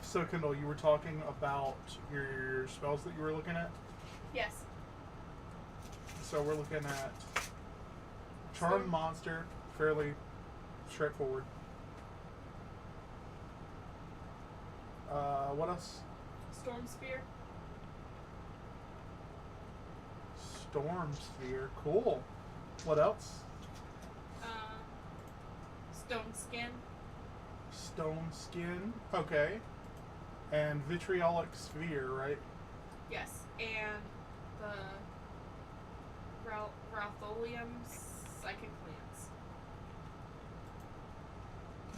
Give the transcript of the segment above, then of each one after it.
So, Kendall, you were talking about your spells that you were looking at. Yes. So we're looking at Charm Storm. Monster, fairly straightforward. What else? Storm Spear. Storm Sphere, cool. What else? Stone Skin. Stone Skin, okay. And Vitriolic Sphere, right? Yes. And the Raltholium Psychic Lance.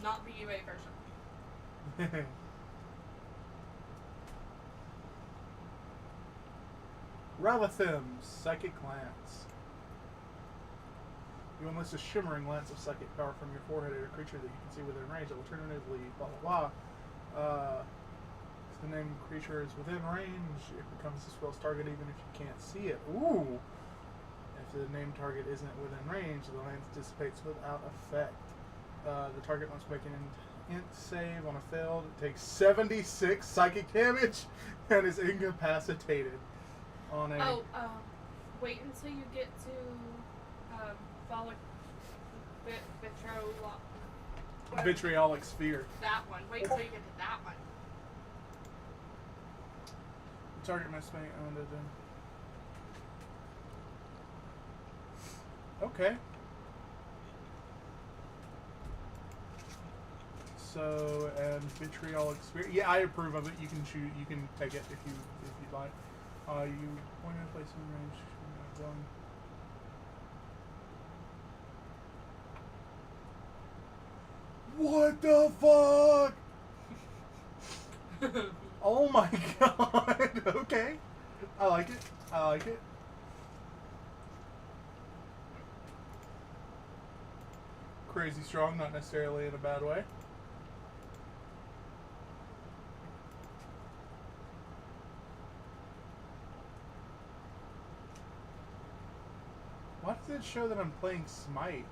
Not the UA version. Ralathim's Psychic Lance. You enlist a shimmering lance of psychic power from your forehead at a creature that you can see within range. Alternatively, blah blah blah. If the named creature is within range, it becomes the spell's target even if you can't see it. Ooh! If the named target isn't within range, the lance dissipates without effect. The target must make an int save on a failed. It takes 76 psychic damage and is incapacitated. On a Wait until you get to Vitriolic Sphere. That one. Wait until you get to that one. The target must make okay. So, and Vitriolic Sphere. Yeah, I approve of it. You can choose. You can take it if you'd like. You point in place in range. What the fuck? Oh my god. Okay. I like it. I like it. Crazy strong, not necessarily in a bad way. Why does it show that I'm playing Smite?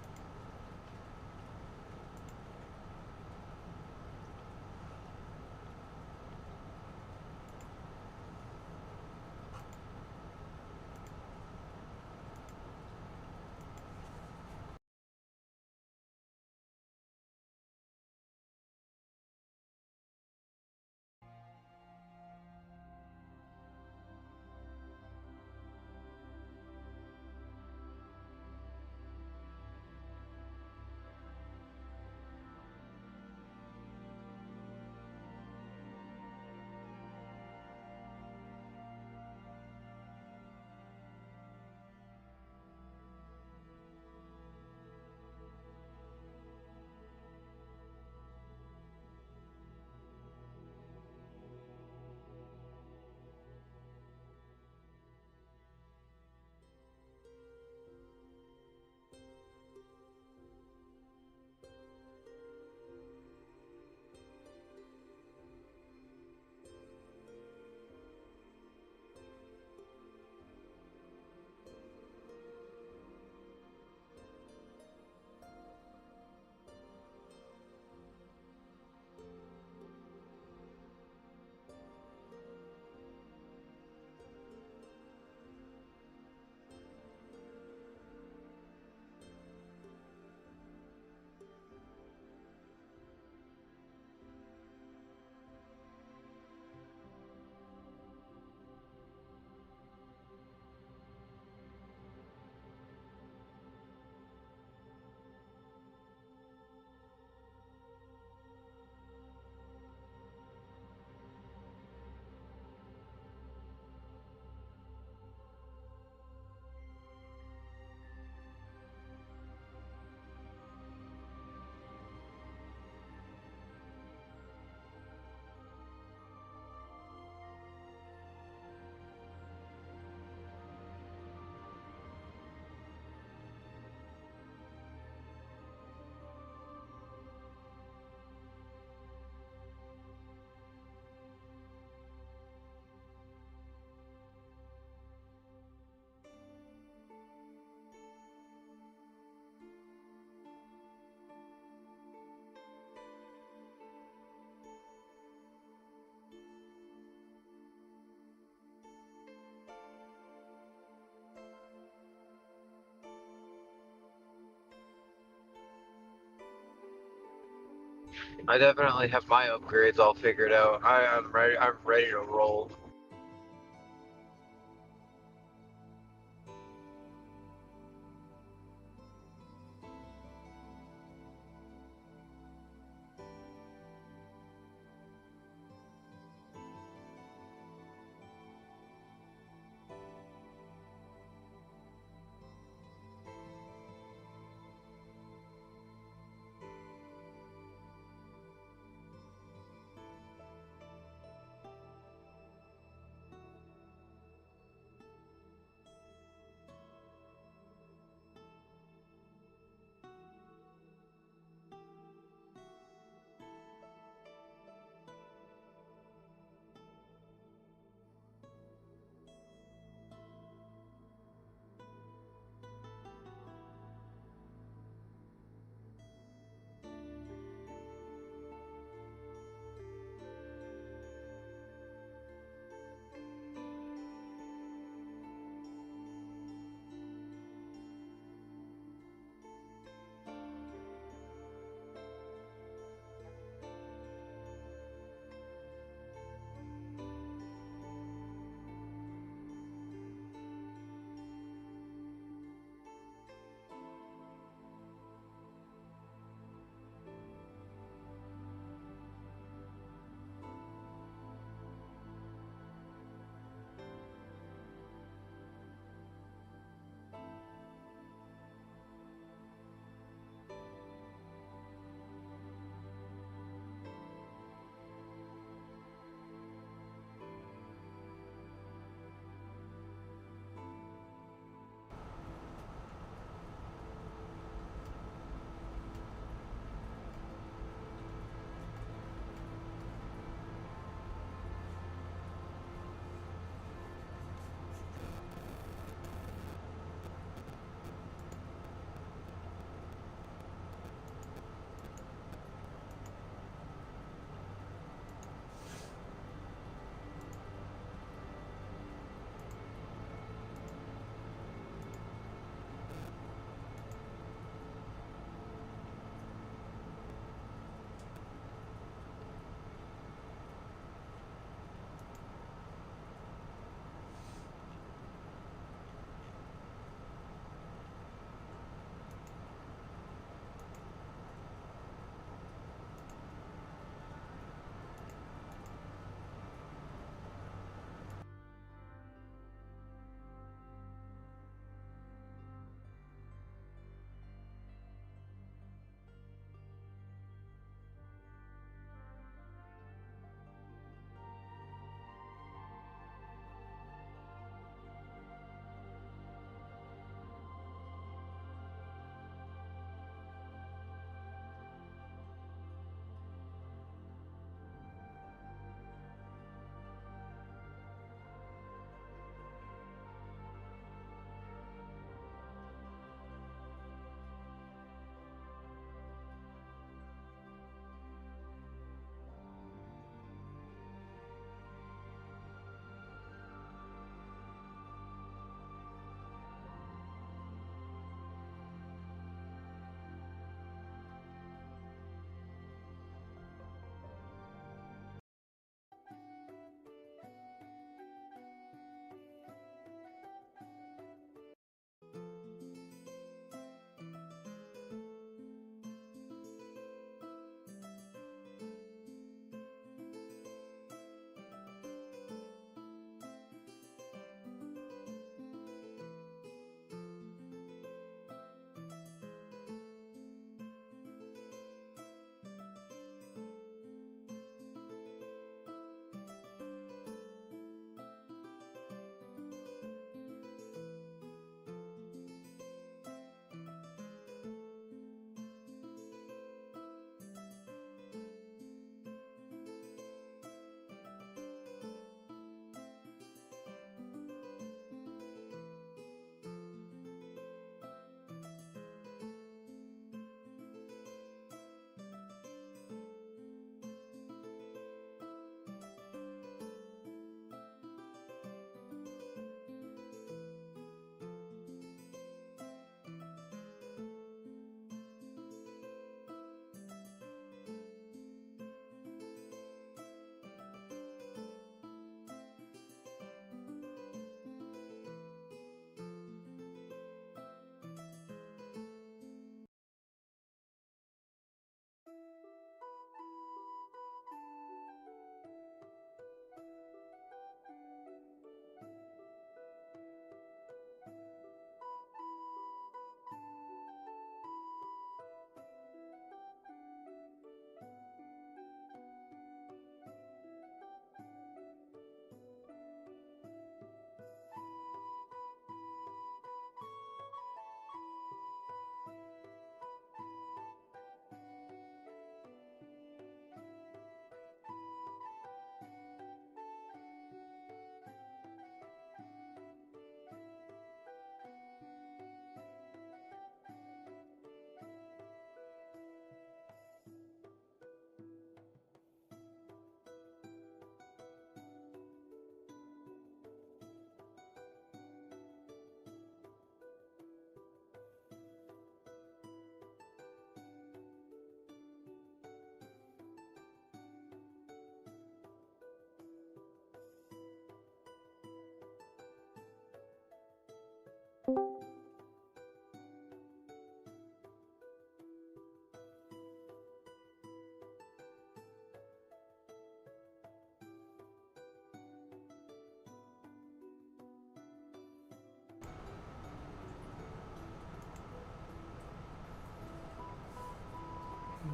I definitely have my upgrades all figured out. I'm ready. I'm ready to roll.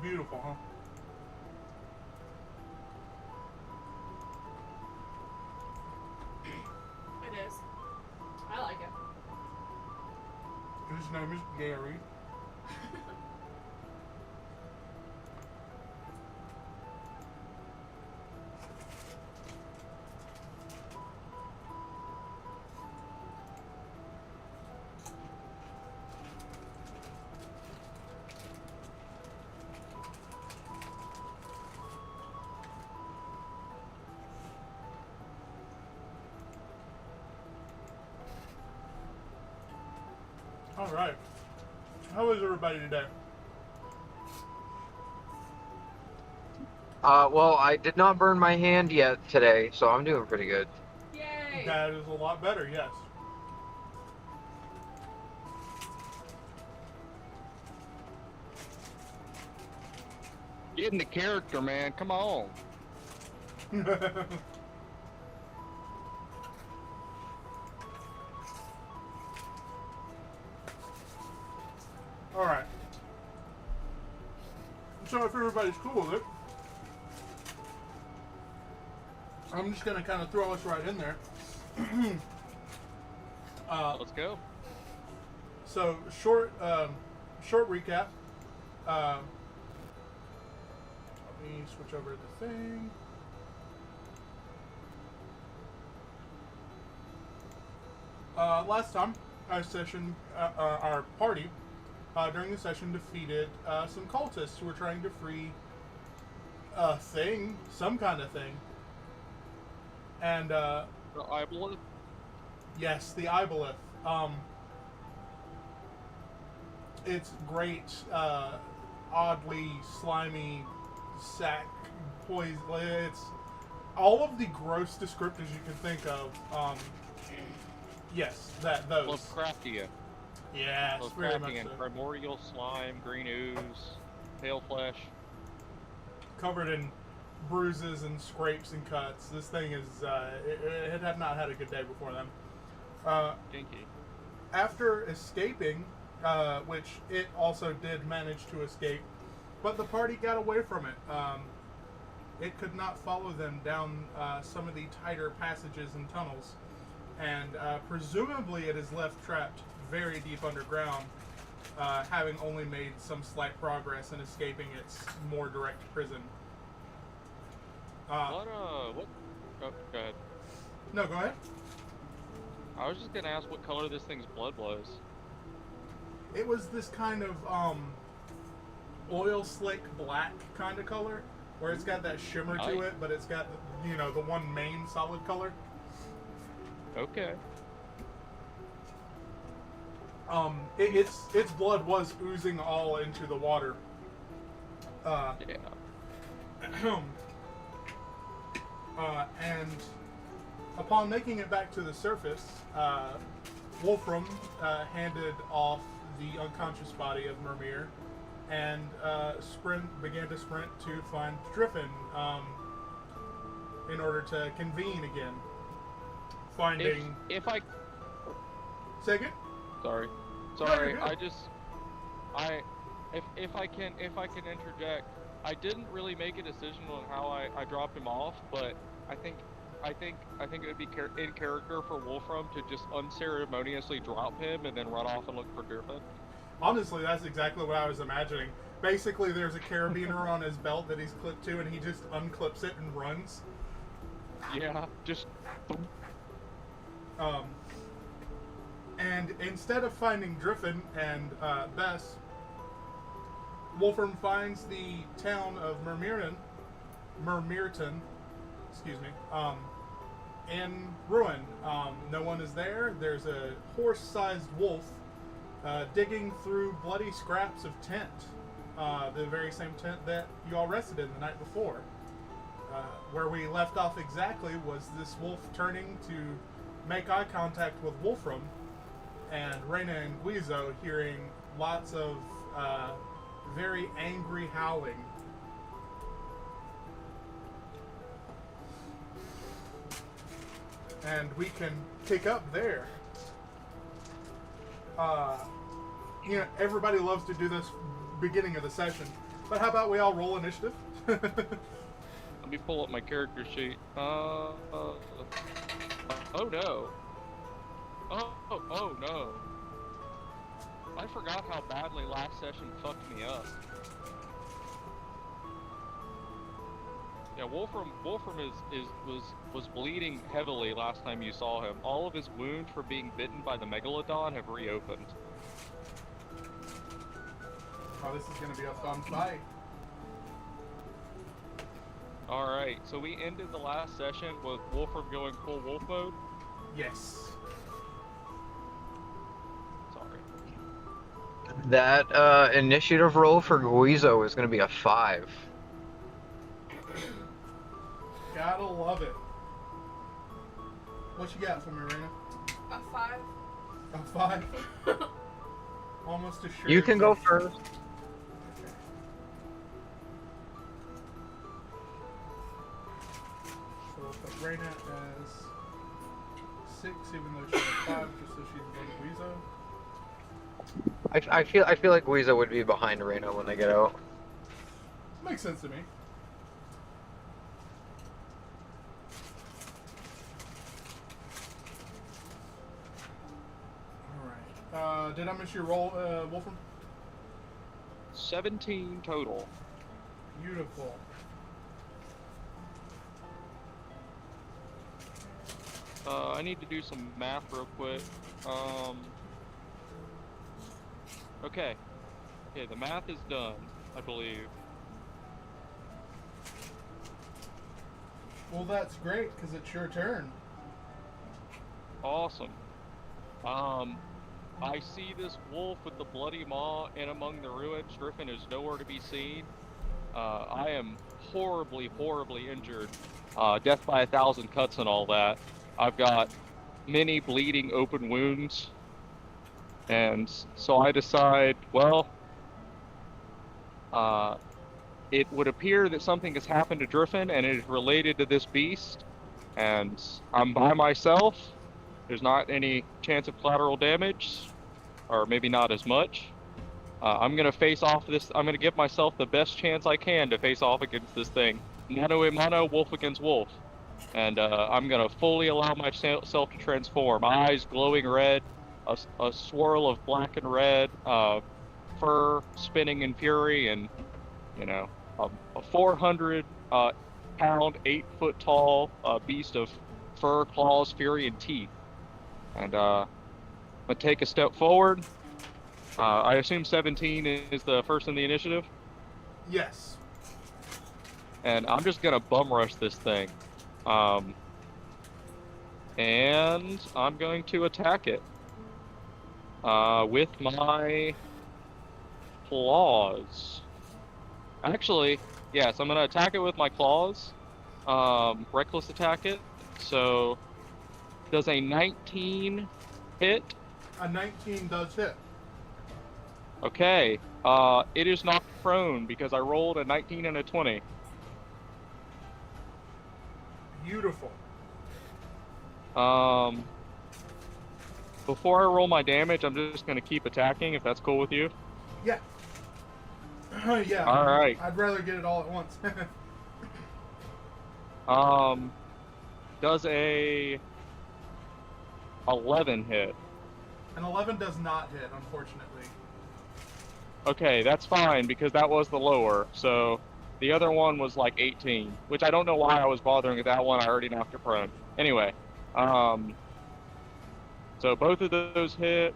beautiful, huh? It is. I like it. His name is Gary. All right. How is everybody today? Well, I did not burn my hand yet today, so I'm doing pretty good. Yay! That is a lot better, yes. Get into character, man. Come on. All right. So if everybody's cool with it, I'm just gonna kind of throw us right in there. Let's go. So short recap. Let me switch over to the thing. Last time, our party, during the session defeated some cultists who were trying to free a thing, some kind of thing. And The Ibelith? yes, the Ibelith. It's great, oddly slimy sack poison. It's all of the gross descriptors you can think of. Yes, those. Lovecraftian. Yes, very much Lovecraftian. so. Primordial slime, green ooze, pale flesh. Covered in bruises and scrapes and cuts. This thing is, it had not had a good day before then. Dinky. After escaping, which it also did manage to escape, but the party got away from it. It could not follow them down some of the tighter passages and tunnels, and presumably it is left trapped very deep underground, having only made some slight progress in escaping its more direct prison. What? Oh, go ahead. No, go ahead. I was just gonna ask what color this thing's blood was. It was this kind of oil slick black kind of color, where it's got that shimmer to it, but it's got the one main solid color. Okay. Its blood was oozing all into the water. Yeah. And upon making it back to the surface, Wolfram handed off the unconscious body of Mermir and began to sprint to find Driffin in order to convene again. Finding. If I Say again? Sorry. No, Sorry. you're good. If I can interject, I didn't really make a decision on how I dropped him off, but I think it would be in character for Wolfram to just unceremoniously drop him and then run off and look for Griffin. Honestly, that's exactly what I was imagining. Basically, there's a carabiner on his belt that he's clipped to, and he just unclips it and runs. Yeah, just. And instead of finding Driffin and Bess, Wolfram finds the town of Mermirton, in ruin. No one is there. There's a horse-sized wolf digging through bloody scraps of tent, the very same tent that you all rested in the night before. Where we left off exactly was this wolf turning to make eye contact with Wolfram, and Reyna and Guizo hearing lots of very angry howling. And we can pick up there. Everybody loves to do this beginning of the session. But how about we all roll initiative? Let me pull up my character sheet. Oh no. Oh no. I forgot how badly last session fucked me up. Yeah, Wolfram was bleeding heavily last time you saw him. All of his wounds from being bitten by the Megalodon have reopened. Oh, this is gonna be a fun fight. Alright, so we ended the last session with Wolfram going full wolf mode. Yes. Sorry. That initiative roll for Guizo is going to be a 5. Gotta love it. What you got for me, Rena? A 5. A 5? Almost a sure. You can go first. Okay. So we'll put Rena as 6, even though she's a 5, just so she's above Guizo. I feel like Guizo would be behind Reno when they get out. Makes sense to me. Alright. Did I miss your roll, Wolfram? 17 total. Beautiful. I need to do some math real quick. Okay. Okay, the math is done, I believe. Well, that's great, because it's your turn. Awesome. I see this wolf with the bloody maw in among the ruins. Driffin is nowhere to be seen. I am horribly, horribly injured. Death by 1,000 cuts and all that. I've got many bleeding open wounds. And so I decide, well, it would appear that something has happened to Driffin and it is related to this beast. And I'm by myself. There's not any chance of collateral damage, or maybe not as much. I'm gonna face off this. I'm gonna give myself the best chance I can to face off against this thing. Mano a mano, wolf against wolf. And I'm gonna fully allow myself to transform. Eyes glowing red, a swirl of black and red, fur spinning in fury, and you know, a 400 pound, 8 foot tall beast of fur, claws, fury, and teeth. And I'm gonna take a step forward. I assume 17 is the first in the initiative. Yes. And I'm just gonna bum rush this thing. And I'm going to attack it with my claws. Actually, yes, I'm gonna attack it with my claws. Reckless attack it. So, does a 19 hit? A 19 does hit. Okay. It is knocked prone because I rolled a 19 and a 20. Beautiful. Before I roll my damage, I'm just gonna keep attacking if that's cool with you. Yeah. Yeah. All right. I'd rather get it all at once. Does a 11 hit? An 11 does not hit, unfortunately. Okay, that's fine because that was the lower. So the other one was like 18, which I don't know why I was bothering with that one. I already knocked it prone. Anyway, so both of those hit,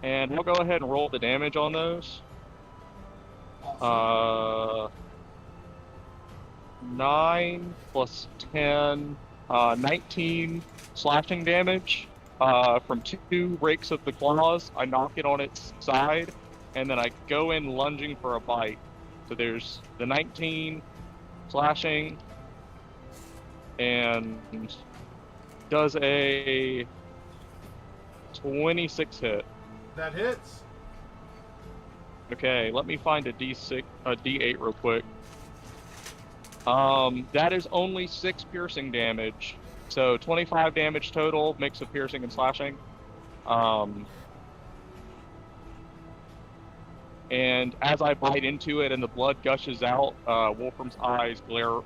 and we'll go ahead and roll the damage on those. Awesome. 9 plus 10, 19 slashing damage from 2 rakes of the claws. I knock it on its side, and then I go in lunging for a bite. So there's the 19 slashing, and does a 26 hit. That hits. Okay, let me find a D8 real quick. That is only 6 piercing damage, so 25 damage total, mix of piercing and slashing. And as I bite into it and the blood gushes out, Wolfram's eyes glare.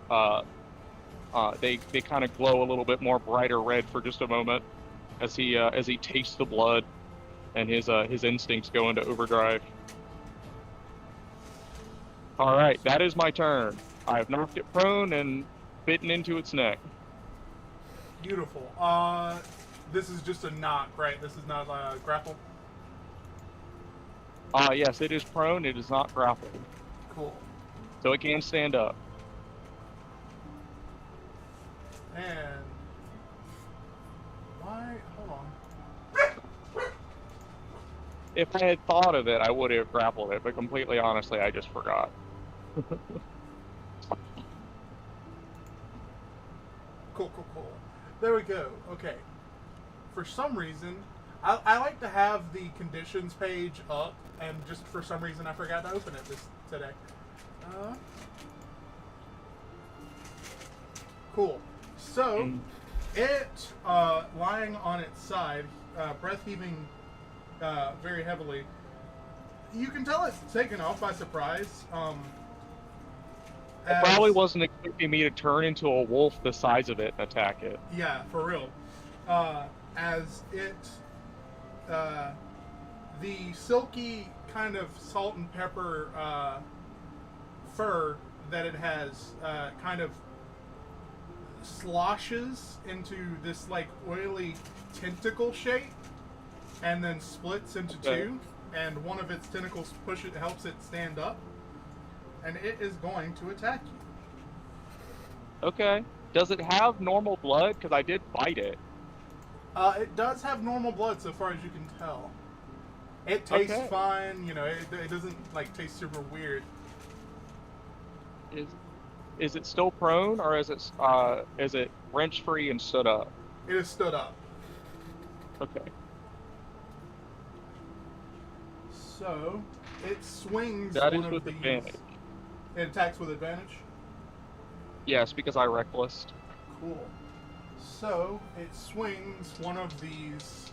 They kind of glow a little bit more brighter red for just a moment as he tastes the blood, and his instincts go into overdrive. All right, that is my turn. I have knocked it prone and bitten into its neck. Beautiful. This is just a knock, right? This is not a grapple. Yes, it is prone. It is not grappled, Cool. so it can stand up. And why? Hold on. If I had thought of it, I would have grappled it, but completely honestly, I just forgot. Cool. There we go. Okay. For some reason, I like to have the conditions page up, and just for some reason I forgot to open it today. Cool. So, it, lying on its side, breath heaving very heavily, you can tell it's taken off by surprise. It probably wasn't expecting me to turn into a wolf the size of it and attack it. Yeah, for real. As it, the silky kind of salt and pepper fur that it has kind of sloshes into this like oily tentacle shape, and then splits into two, and one of its tentacles helps it stand up, and it is going to attack you. Okay. Does it have normal blood? Because I did bite it. It does have normal blood so far as you can tell. It tastes fine, you know, it doesn't like taste super weird. Is it still prone, or is it wrench free and stood up? It is stood up. Okay. So it swings That one is of with these. advantage. It attacks with advantage? Yes, because I reckless. Cool. So it swings one of these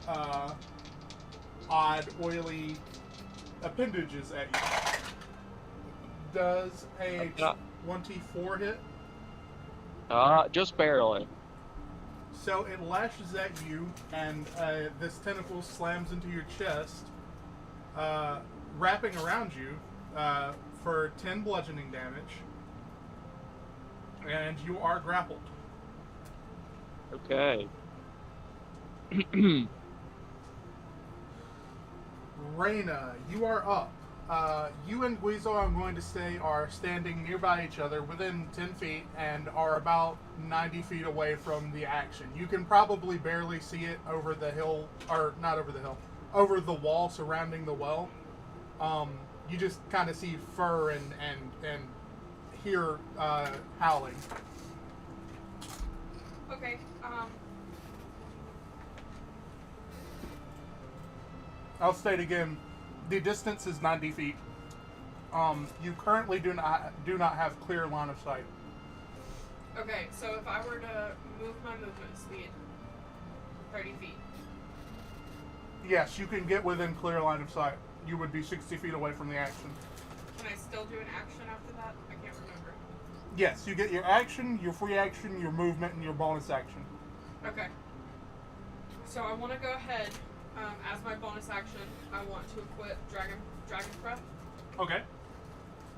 odd, oily appendages at you. Does a 24 hit? Just barely. So it lashes at you, and this tentacle slams into your chest, wrapping around you for 10 bludgeoning damage, and you are grappled. Okay. Reyna, you are up. You and Guizo, I'm going to say, are standing nearby each other within 10 feet and are about 90 feet away from the action. You can probably barely see it over the hill, or not over the hill, over the wall surrounding the well. You just kind of see fur and hear howling. Okay, I'll state again, the distance is 90 feet. You currently do not have clear line of sight. okay, so if I were to move my movement speed 30 feet. Yes, you can get within clear line of sight. You would be 60 feet away from the action. Can I still do an action after that? I can't remember. Yes, you get your action, your free action, your movement, and your bonus action. Okay. So I want to go ahead, as my bonus action, I want to equip Dragon Breath. Okay.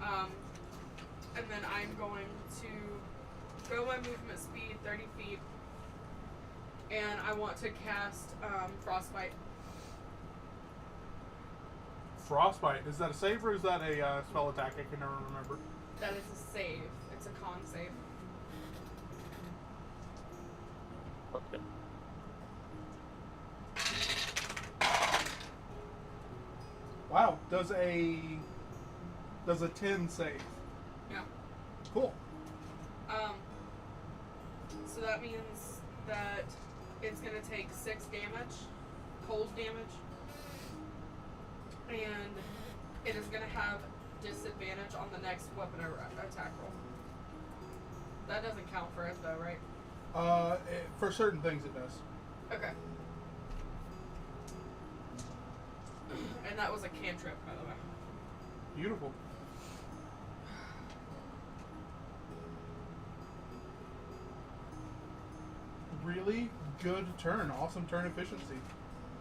And then I'm going to go my movement speed 30 feet, and I want to cast Frostbite. Frostbite. Is that a save or is that a spell attack? I can never remember. That is a save. It's a con save. Okay. Wow. Does a 10 save? Yeah. Cool. So that means that it's gonna take 6 damage, cold damage, and it is gonna have disadvantage on the next weapon or attack roll. That doesn't count for it though, right? For certain things it does. Okay. And that was a cantrip, by the way. Beautiful. Really good turn. Awesome turn efficiency.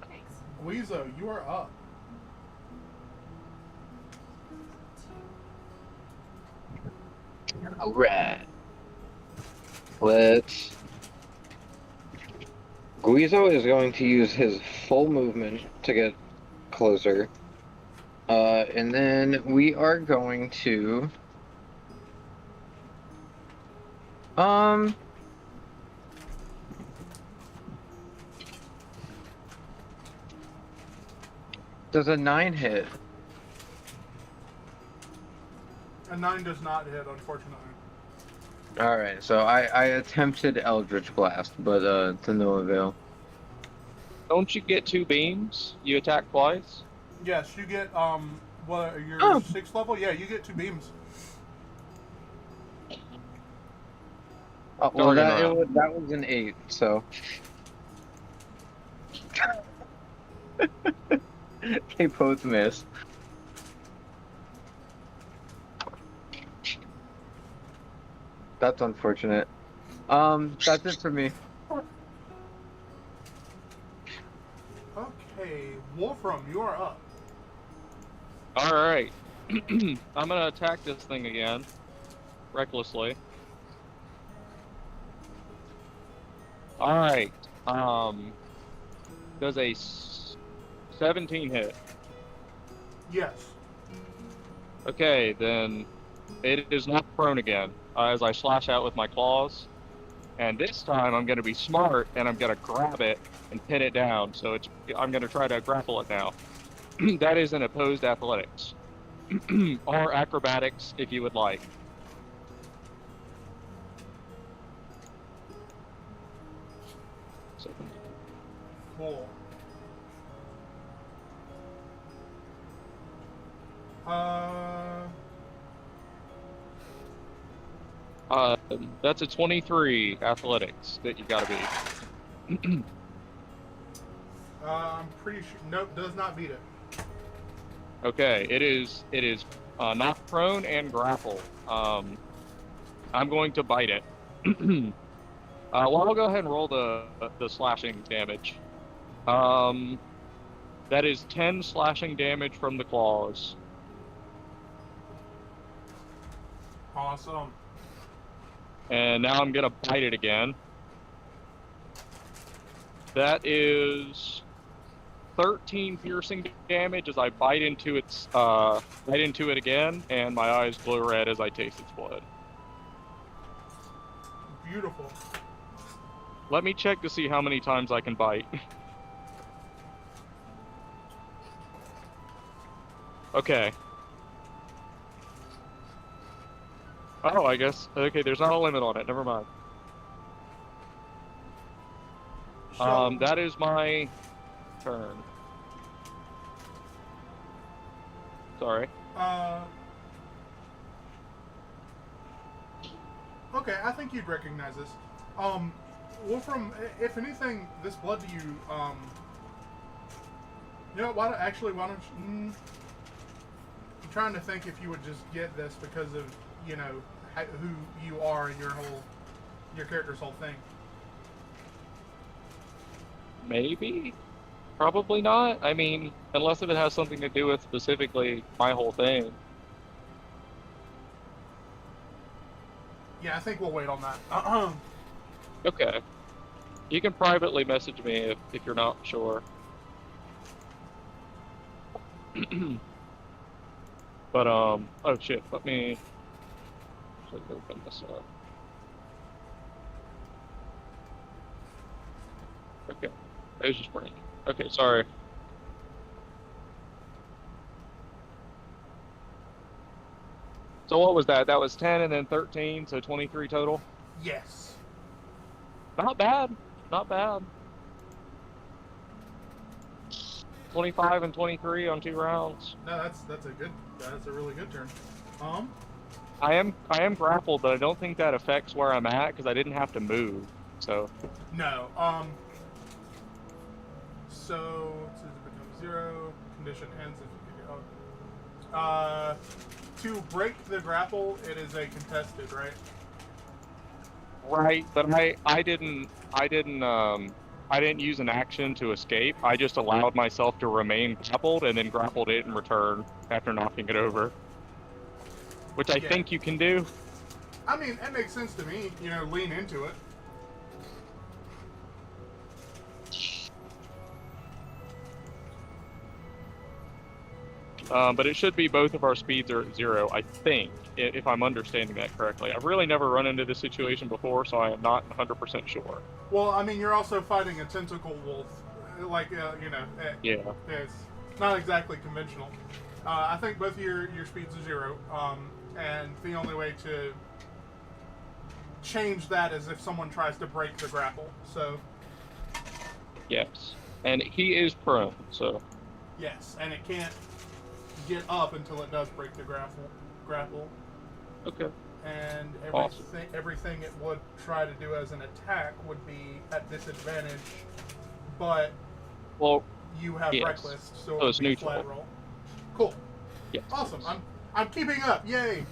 Thanks. Guizo, you are up. Alright. Let's. Guizo is going to use his full movement to get closer. And then we are going to. Does a 9 hit? A 9 does not hit, unfortunately. Alright, so I attempted Eldritch Blast, but to no avail. Don't you get 2 beams? You attack twice? Yes, you get what your Oh. 6th level? Yeah, you get 2 beams. Oh, well, Target that was an 8, so. They both miss. That's unfortunate. That's it for me. Okay, Wolfram, you are up. Alright. I'm gonna attack this thing again. Recklessly. Alright. Does a 17 hit? Yes. Okay, then it is not prone again as I slash out with my claws. And this time I'm going to be smart and I'm going to grab it and pin it down. So I'm going to try to grapple it now. That is an opposed athletics. Or acrobatics if you would like. So, Cool. that's a 23 athletics that you gotta be. I'm pretty sure. Nope, does not beat it. Okay, it is knocked prone and grapple. I'm going to bite it. Well, I'll go ahead and roll the slashing damage. That is 10 slashing damage from the claws. Awesome. And now I'm gonna bite it again. That is 13 piercing damage as I bite into it again, and my eyes glow red as I taste its blood. Beautiful. Let me check to see how many times I can bite. Okay. Oh, I guess. Okay, there's not a limit on it. Never mind. So, That is my turn. Sorry. Okay, I think you'd recognize this. Wolfram, if anything, this blood to you, you know, why don't you, I'm trying to think if you would just get this because of, you know, who you are and your character's whole thing. Maybe? Probably not. I mean, unless if it has something to do with specifically my whole thing. Yeah, I think we'll wait on that. Okay. You can privately message me if you're not sure. But, oh shit, let me open this up. Okay, I was just running. Okay, sorry. So what was that? That was 10 and then 13, so 23 total? Yes. Not bad. Not bad. 25 and 23 on 2 rounds. No, that's a really good turn. I am grappled, but I don't think that affects where I'm at because I didn't have to move. So No. So it becomes 0. condition ends if you go. To break the grapple, it is a contested, right? Right, but I didn't use an action to escape. I just allowed myself to remain grappled and then grappled it in return after knocking it over. Which I Yeah. think you can do. I mean, that makes sense to me. You know, lean into it. But it should be both of our speeds are at 0, I think, if I'm understanding that correctly. I've really never run into this situation before, so I am not 100% sure. Well, I mean, you're also fighting a tentacle wolf. Like, you know, Yeah. it's not exactly conventional. I think both of your speeds are 0, and the only way to change that is if someone tries to break the grapple. So, Yes. And he is prone, so... yes, and it can't get up until it does break the grapple. Okay. And Awesome. everything it would try to do as an attack would be at disadvantage, but Well, you have yes. reckless, so So it's it'll be neutral. flat roll. Cool. yes. Awesome. I'm keeping up. Yay.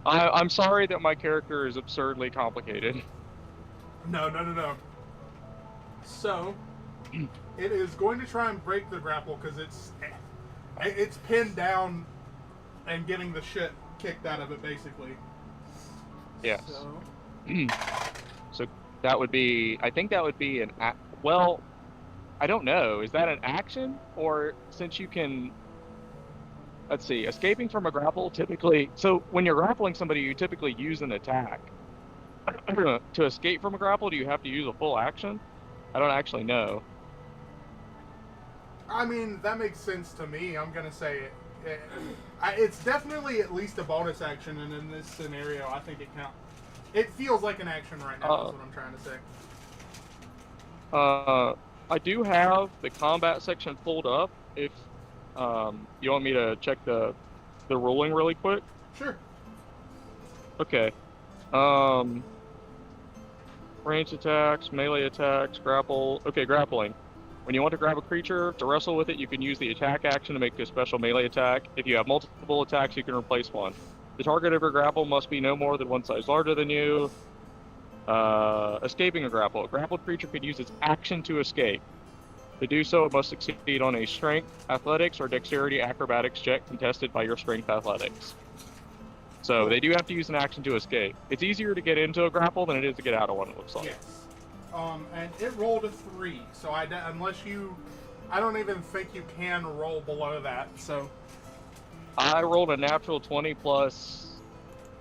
I'm sorry that my character is absurdly complicated. No. So, it is going to try and break the grapple because it's pinned down and getting the shit kicked out of it, basically. Yes. So, So that would be... I think that would be an... Well, I don't know. Is that an action? Or since you can... Let's see. Escaping from a grapple typically... So when you're grappling somebody, you typically use an attack. To escape from a grapple, do you have to use a full action? I don't actually know. I mean, that makes sense to me. I'm going to say it's definitely at least a bonus action, and in this scenario, I think it counts. It feels like an action right now, is what I'm trying to say. I do have the combat section pulled up. If you want me to check the ruling really quick. Sure. Okay. Ranged attacks, melee attacks, grapple. Okay, grappling. When you want to grab a creature to wrestle with it, you can use the attack action to make a special melee attack. If you have multiple attacks, you can replace one. The target of your grapple must be no more than one size larger than you. Escaping a grapple. A grappled creature could use its action to escape. To do so, it must succeed on a strength, athletics, or dexterity acrobatics check contested by your strength athletics. So they do have to use an action to escape. It's easier to get into a grapple than it is to get out of one, it looks like. Yes. And it rolled a 3, so I don't even think you can roll below that, so... I rolled a natural 20 plus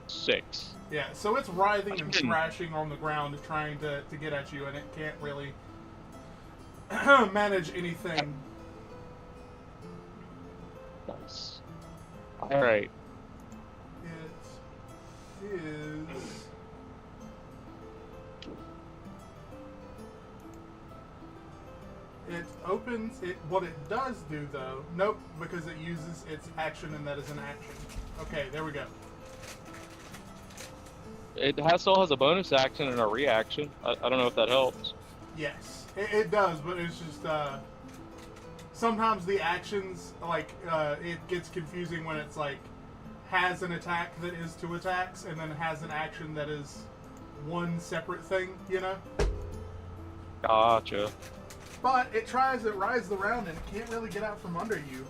6. Yeah, so it's writhing and thrashing on the ground trying to get at you, and it can't really manage anything. Nice. Alright. It is... It opens it. What it does do, though... Nope, because it uses its action, and that is an action. Okay, there we go. It still has a bonus action and a reaction. I don't know if that helps. Yes, it does, but it's just... sometimes the actions, like, it gets confusing when it's, like, has an attack that is 2 attacks, and then has an action that is one separate thing, you know? Gotcha. But it rides around, and it can't really get out from under you.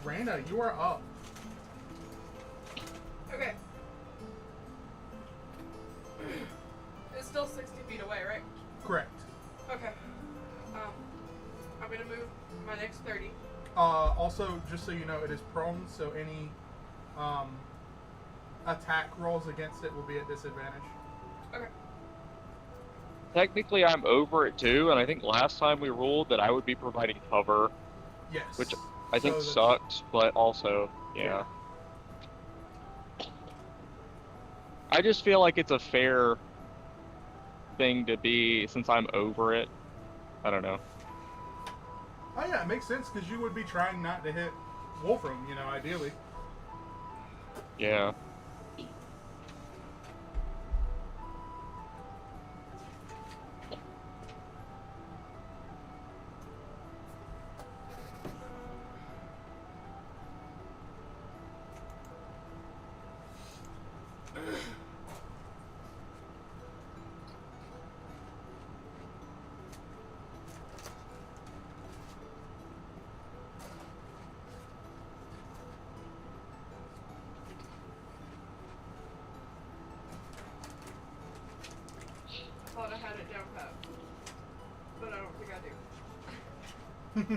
Raina, you are up. Okay. It's still 60 feet away, right? Correct. Okay. I'm gonna move my next 30. Also, just so you know, it is prone, so any attack rolls against it will be at disadvantage. Okay. Technically, I'm over it too, and I think last time we ruled that I would be providing cover, Yes. which I think So that- sucks, but also, yeah. I just feel like it's a fair thing to be, since I'm over it. I don't know. Oh yeah, it makes sense, because you would be trying not to hit Wolfram, you know, ideally. Yeah.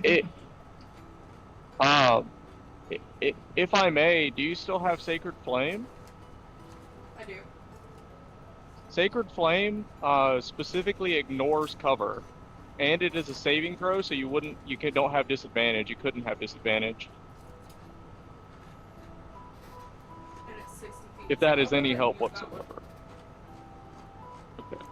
It, um, if I may, do you still have Sacred Flame? I do. Sacred Flame specifically ignores cover, and it is a saving throw, so don't have disadvantage. You couldn't have disadvantage. And it's 60 feet. If that so is I'll any go help ahead and use that one. whatsoever. Okay.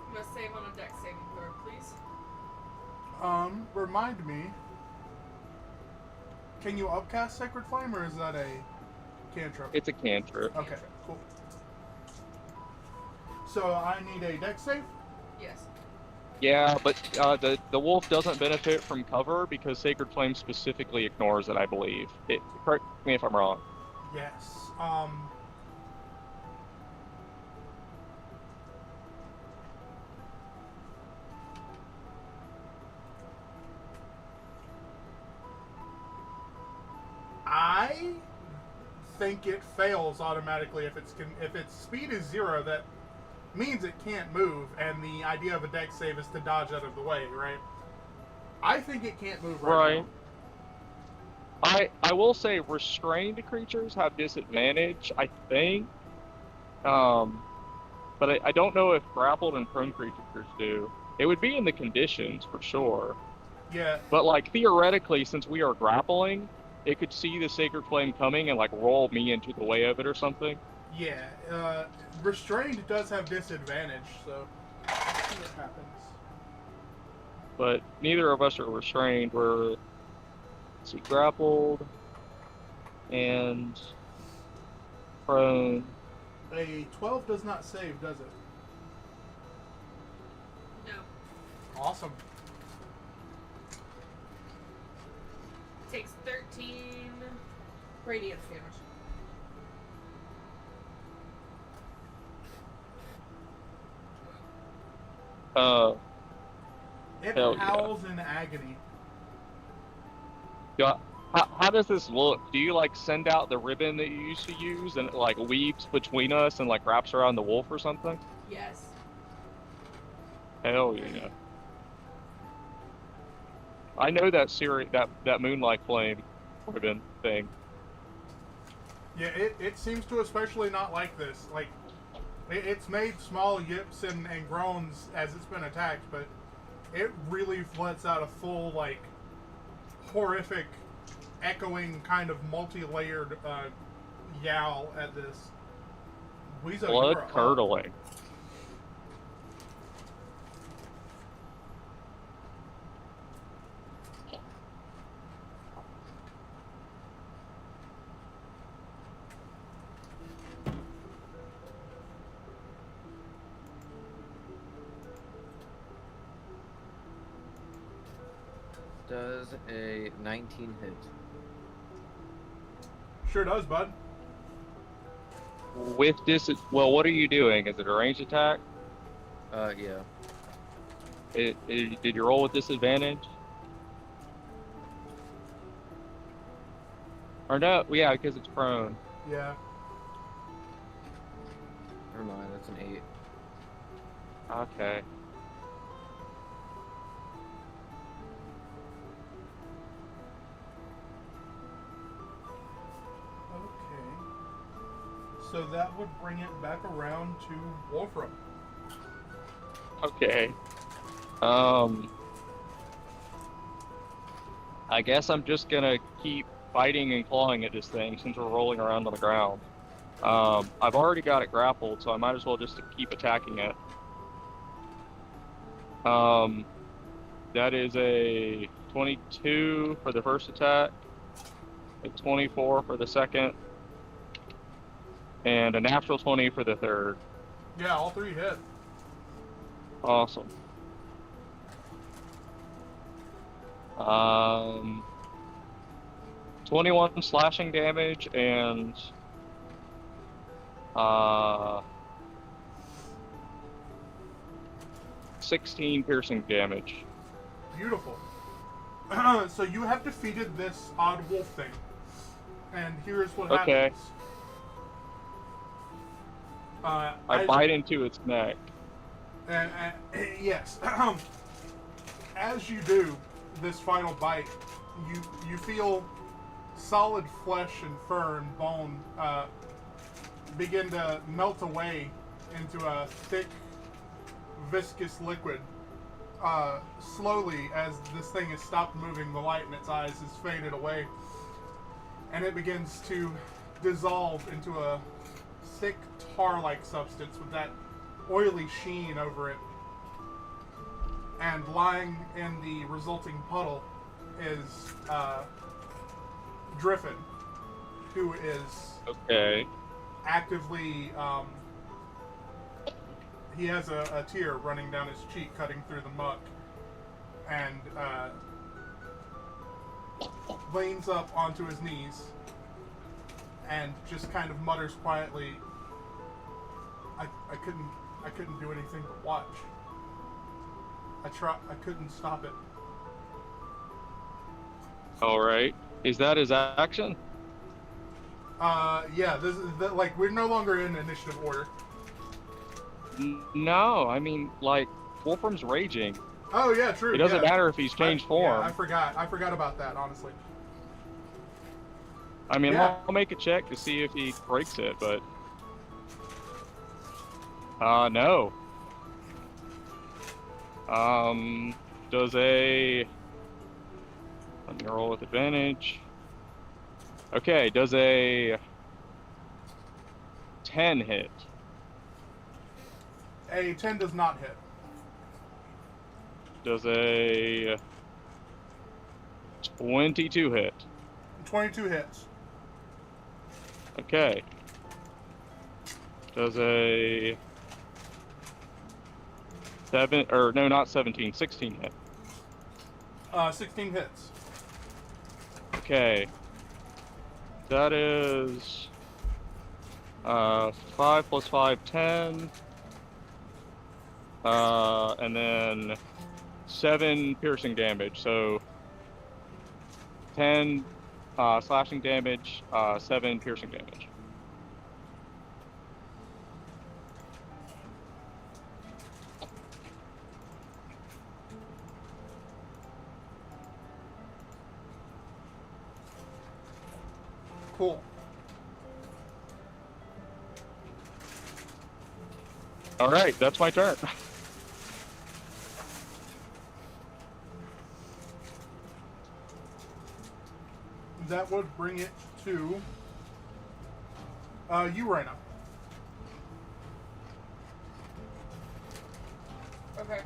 You must save on a dex saving throw, please. Remind me. Can you upcast Sacred Flame, or is that a cantrip? It's a cantrip. Okay, cool. So I need a dex save? Yes. Yeah, but the wolf doesn't benefit from cover because Sacred Flame specifically ignores it, I believe. Correct me if I'm wrong. Yes. I think it fails automatically if its speed is 0. That means it can't move, and the idea of a dex save is to dodge out of the way, right? I think it can't move right now. I will say restrained creatures have disadvantage, I think. But I don't know if grappled and prone creatures do. It would be in the conditions for sure. Yeah. But like theoretically, since we are grappling, it could see the Sacred Flame coming and like roll me into the way of it or something. Yeah. Restrained does have disadvantage, so we'll see what happens. But neither of us are restrained. We're, let's see, grappled and prone. A 12 does not save, does it? No. Awesome. Takes 13 radiant damage. It Hell yeah. howls in agony. How does this look? Do you like send out the ribbon that you used to use and it like weaves between us and like wraps around the wolf or something? Yes. Hell yeah. I know that that Moonlight Flame ribbon thing. Yeah, it seems to especially not like this. Like, it's made small yips and groans as it's been attacked, but it really lets out a full, like, horrific, echoing, kind of multi-layered yowl at this. Weezo, Blood you're up. curdling. Does a 19 hit? Sure does, bud. With this, well, what are you doing? Is it a ranged attack? Yeah. Did you roll with disadvantage? Or no? Yeah, because it's prone. Yeah. Never mind, that's an 8. Okay. So that would bring it back around to Wolfram. Okay. I guess I'm just gonna keep fighting and clawing at this thing since we're rolling around on the ground. I've already got it grappled, so I might as well just keep attacking it. That is a 22 for the first attack, a 24 for the second, and a natural 20 for the third. Yeah, all 3 hit. Awesome. 21 slashing damage and 16 piercing damage. Beautiful. So you have defeated this odd wolf thing. And here's what Okay. happens. I bite into its neck. Yes. As you do this final bite, you feel solid flesh and fur and bone begin to melt away into a thick, viscous liquid. Slowly, as this thing has stopped moving, the light in its eyes has faded away, and it begins to dissolve into a thick tar-like substance with that oily sheen over it. And lying in the resulting puddle is Driffin, who is Okay. actively, he has a tear running down his cheek, cutting through the muck, and leans up onto his knees and just kind of mutters quietly, I couldn't do anything but watch. I couldn't stop it. All right. Is that his action? Yeah, like, we're no longer in initiative order. No, I mean, like, Wolfram's raging. Oh, yeah, true. It doesn't yeah. matter if he's changed form. Yeah, I forgot about that, honestly. I mean, Yeah. I'll make a check to see if he breaks it, but... no. Does a... Let me roll with advantage. Okay, does a... 10 hit? A 10 does not hit. Does a... 22 hit? 22 hits. Okay. Does a... not 17, 16 hit? 16 hits. Okay. That is 5 plus 5, 10. And then 7 piercing damage. So 10 slashing damage, 7 piercing damage. Cool. All right, that's my turn. That would bring it to you, Raina. Okay.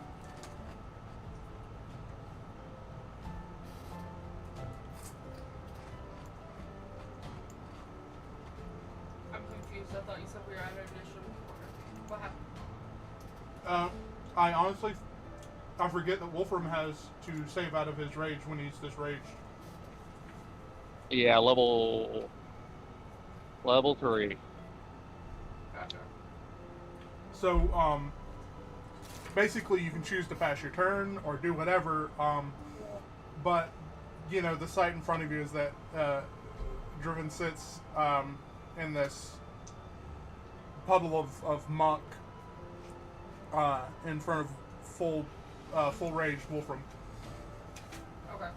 I'm confused. I thought you said we were at an initiative order. What happened? I honestly, I forget that Wolfram has to save out of his rage when he's disraged. Yeah, level 3. Gotcha. So, basically you can choose to pass your turn or do whatever, but, you know, the sight in front of you is that, Driven sits, in this puddle of muck, in front of full rage Wolfram. Okay.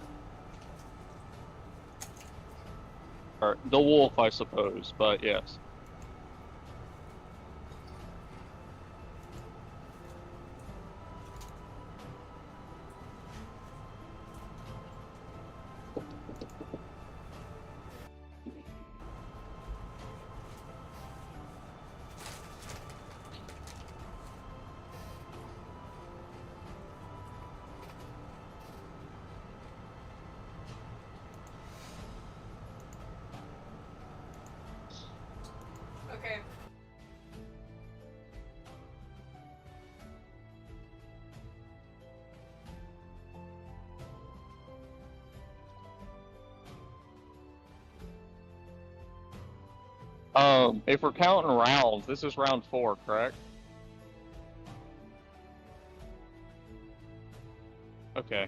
Or the wolf, I suppose, but yes. Okay. If we're counting rounds, this is round 4, correct? Okay.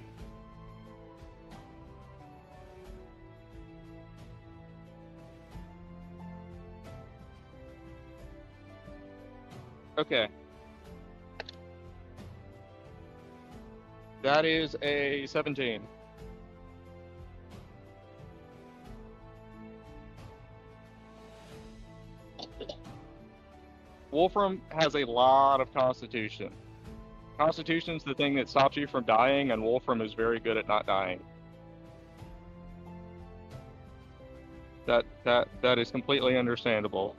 Okay. That is a 17. Wolfram has a lot of constitution. Constitution's the thing that stops you from dying, and Wolfram is very good at not dying. That is completely understandable.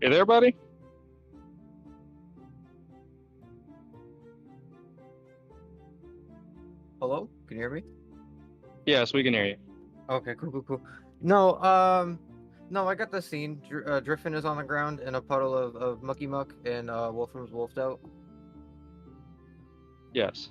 You there, buddy? Hello? Can you hear me? Yes, we can hear you. Okay, cool. No, no, I got the scene. Driffin is on the ground in a puddle of mucky muck, and Wolfram's wolfed out. Yes.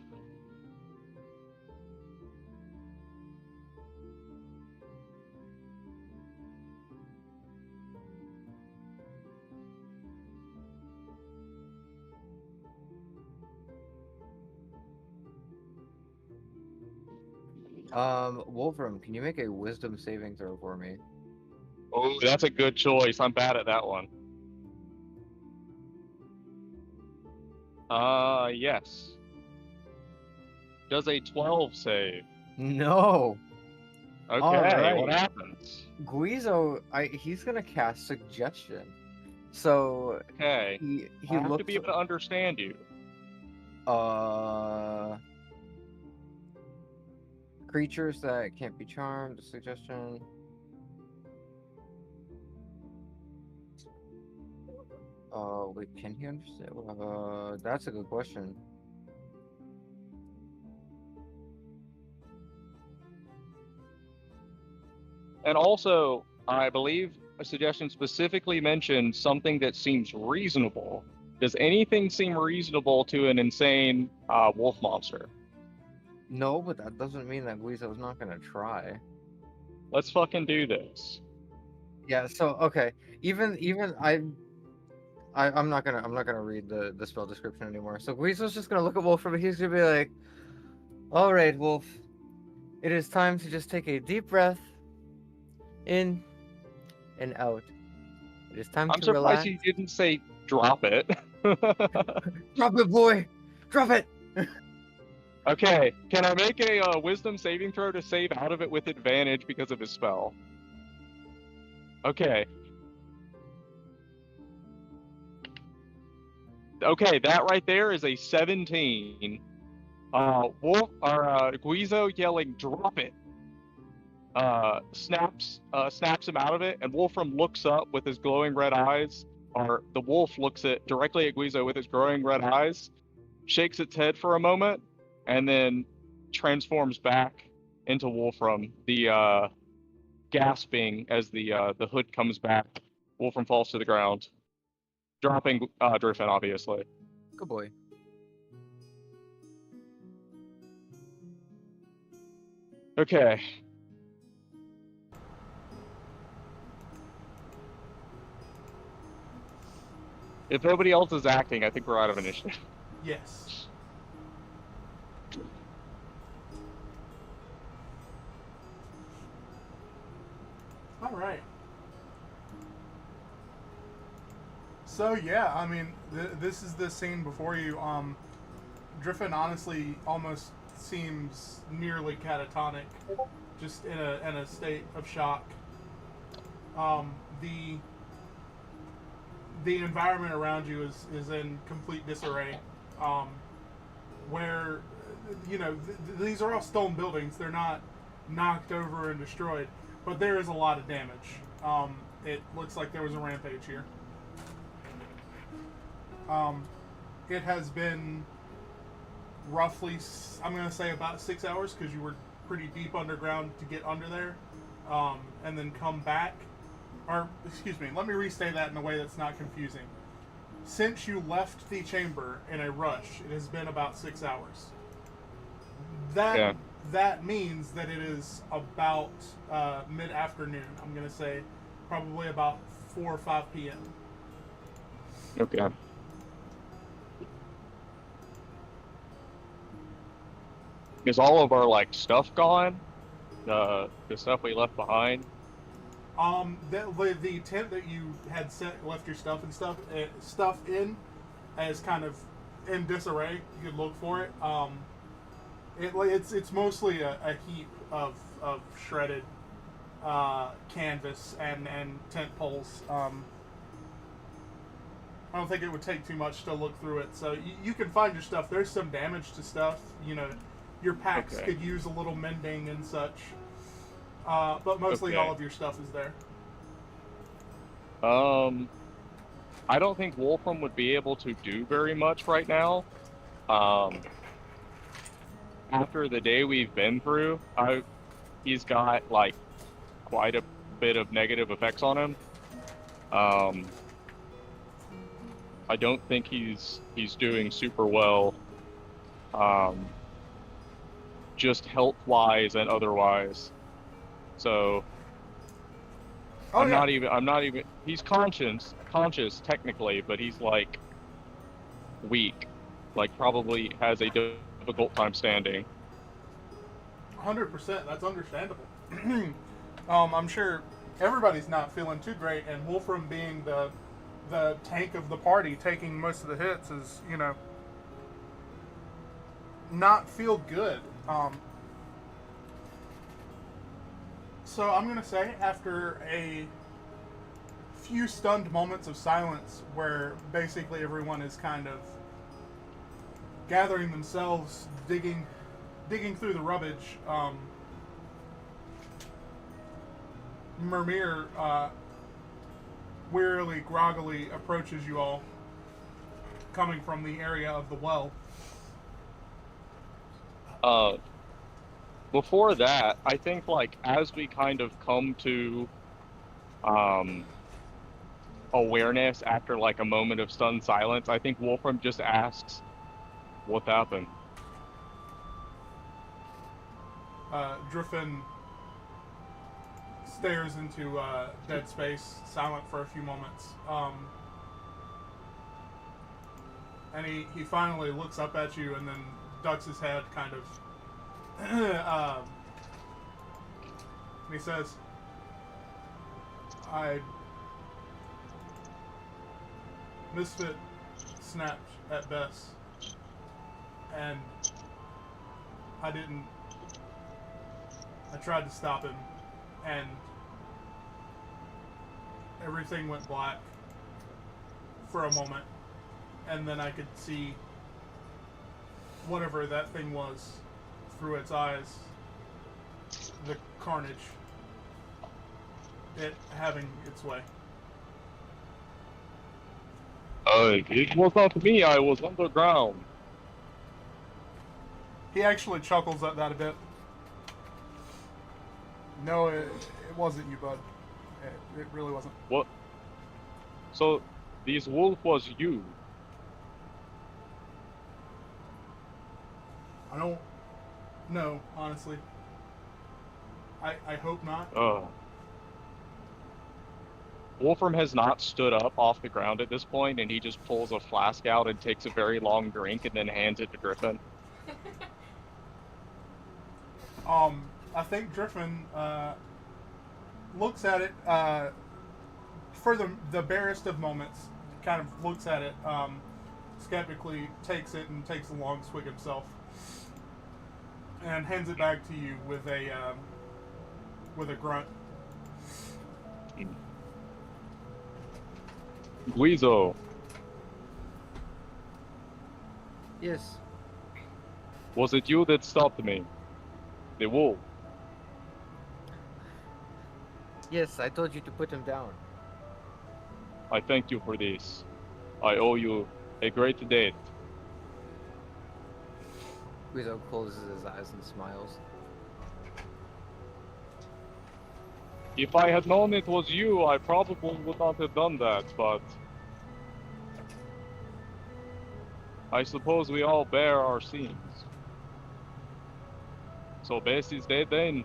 Wolfram, can you make a wisdom saving throw for me? Oh, that's a good choice. I'm bad at that one. Yes. Does a 12 save? No. Okay, Alright. what happens? Guizo, he's gonna cast suggestion. So Okay, he I have to looks be able to understand you. creatures that can't be charmed, a suggestion. Wait, can he understand? That's a good question. And also, I believe a suggestion specifically mentioned something that seems reasonable. Does anything seem reasonable to an insane wolf monster? No, but that doesn't mean that Guizo's not gonna try. Let's fucking do this. Yeah. So okay, even I'm not gonna read the spell description anymore. So Guizo's just gonna look at Wolfram and he's gonna be like, "All right, Wolf, it is time to just take a deep breath, in and out. It is time I'm to surprised relax. he didn't say drop it. Drop it, boy! Drop it!" Okay, can I make a wisdom saving throw to save out of it with advantage because of his spell? Okay. Okay, that right there is a 17. Guizo yelling, "Drop it!" snaps him out of it, and Wolfram looks up with his glowing red eyes, or the wolf looks directly at Guizo with his glowing red eyes, shakes its head for a moment, and then transforms back into Wolfram. The gasping as the hood comes back, Wolfram falls to the ground, dropping Driffin, obviously. Good boy. Okay. If nobody else is acting, I think we're out of initiative. Yes. All right. So yeah, I mean, this is the scene before you. Driffin honestly almost seems nearly catatonic, just in a state of shock. The environment around you is in complete disarray. Where these are all stone buildings. They're not knocked over and destroyed, but there is a lot of damage. It looks like there was a rampage here. It has been roughly, I'm going to say about 6 hours, because you were pretty deep underground to get under there, and then come back. Or, excuse me, let me restate that in a way that's not confusing. Since you left the chamber in a rush, it has been about 6 hours. That means that it is about mid-afternoon. I'm going to say probably about 4 or 5 p.m. Okay. Is all of our like stuff gone? The stuff we left behind? The tent that you had left your stuff in as kind of in disarray. You could look for it. It's mostly a heap of shredded canvas and tent poles. I don't think it would take too much to look through it. So you can find your stuff. There's some damage to stuff. Your packs could use a little mending and such. But mostly all of your stuff is there. I don't think Wolfram would be able to do very much right now. After the day we've been through, he's got like quite a bit of negative effects on him. I don't think he's doing super well, just health-wise and otherwise. So I'm not even. He's conscious technically, but he's like weak, like probably has a difficult time standing. 100%. That's understandable. I'm sure everybody's not feeling too great, and Wolfram being the tank of the party, taking most of the hits, is not feel good. So I'm gonna say, after a few stunned moments of silence, where basically everyone is kind of gathering themselves, digging through the rubbish, Mimir wearily, groggily approaches you all, coming from the area of the well. Before that, I think like as we kind of come to awareness after like a moment of stunned silence, I think Wolfram just asks, "What happened?" Driffin stares into dead space, silent for a few moments. And he finally looks up at you and then ducks his head, kind of. And he says, Misfit snapped at best, and I tried to stop him, and everything went black for a moment, and then I could see whatever that thing was through its eyes, the carnage, it having its way. It was not me, I was underground. He actually chuckles at that a bit. No, it wasn't you, bud. It really wasn't. What? So, this wolf was you? I don't know, honestly. I hope not. Wolfram has not stood up off the ground at this point, and he just pulls a flask out and takes a very long drink and then hands it to Driffin. I think Driffin looks at it for the barest of moments, kind of looks at it, skeptically, takes it and takes a long swig himself, and hands it back to you with a grunt. Guizo, Yes. was it you that stopped me? The wolf. Yes, I told you to put him down. I thank you for this. I owe you a great debt. Guizo closes his eyes and smiles. If I had known it was you, I probably would not have done that, but I suppose we all bear our sins. So Bess is dead then?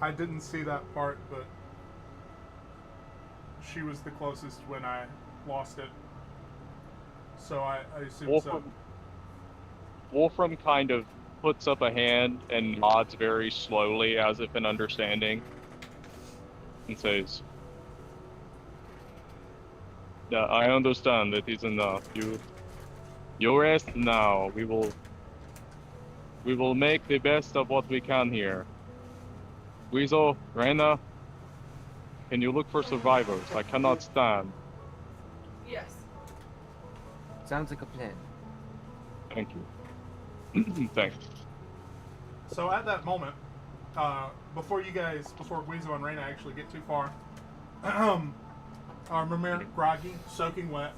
I didn't see that part, but she was the closest when I lost it. So I assume so. Wolfram kind of puts up a hand and nods very slowly as if in understanding and says, "Yeah, I understand. That is enough. You rest now. We will make the best of what we can here. Guizo, Reyna, can you look for survivors? I cannot stand." Yes. Sounds like a plan. Thank you. Thanks. So at that moment, before Guizo and Reyna actually get too far, Mimir, groggy, soaking wet,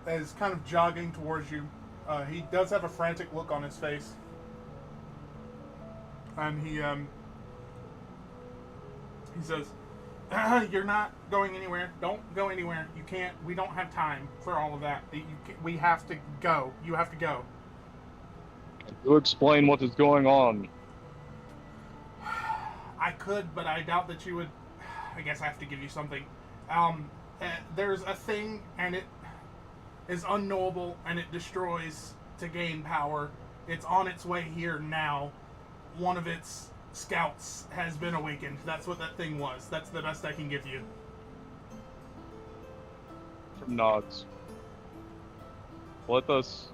is kind of jogging towards you. He does have a frantic look on his face, and he says, "You're not going anywhere. Don't go anywhere. You can't. We don't have time for all of that. We have to go. You have to go." You explain what is going on. I could, but I doubt that you would. I guess I have to give you something. There's a thing, and it is unknowable, and it destroys to gain power. It's on its way here now. One of its scouts has been awakened. That's what that thing was. That's the best I can give you. Nods. Let us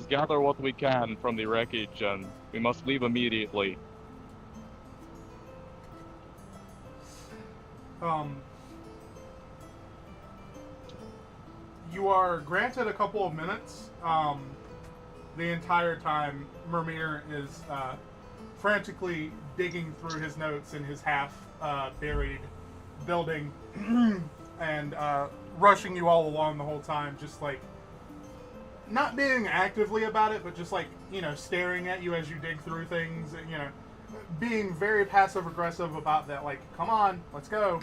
gather what we can from the wreckage, and we must leave immediately. You are granted a couple of minutes. The entire time, Mimir is frantically digging through his notes in his half-buried building and rushing you all along the whole time, just like not being actively about it, but just like, staring at you as you dig through things, being very passive-aggressive about that, like, come on, let's go.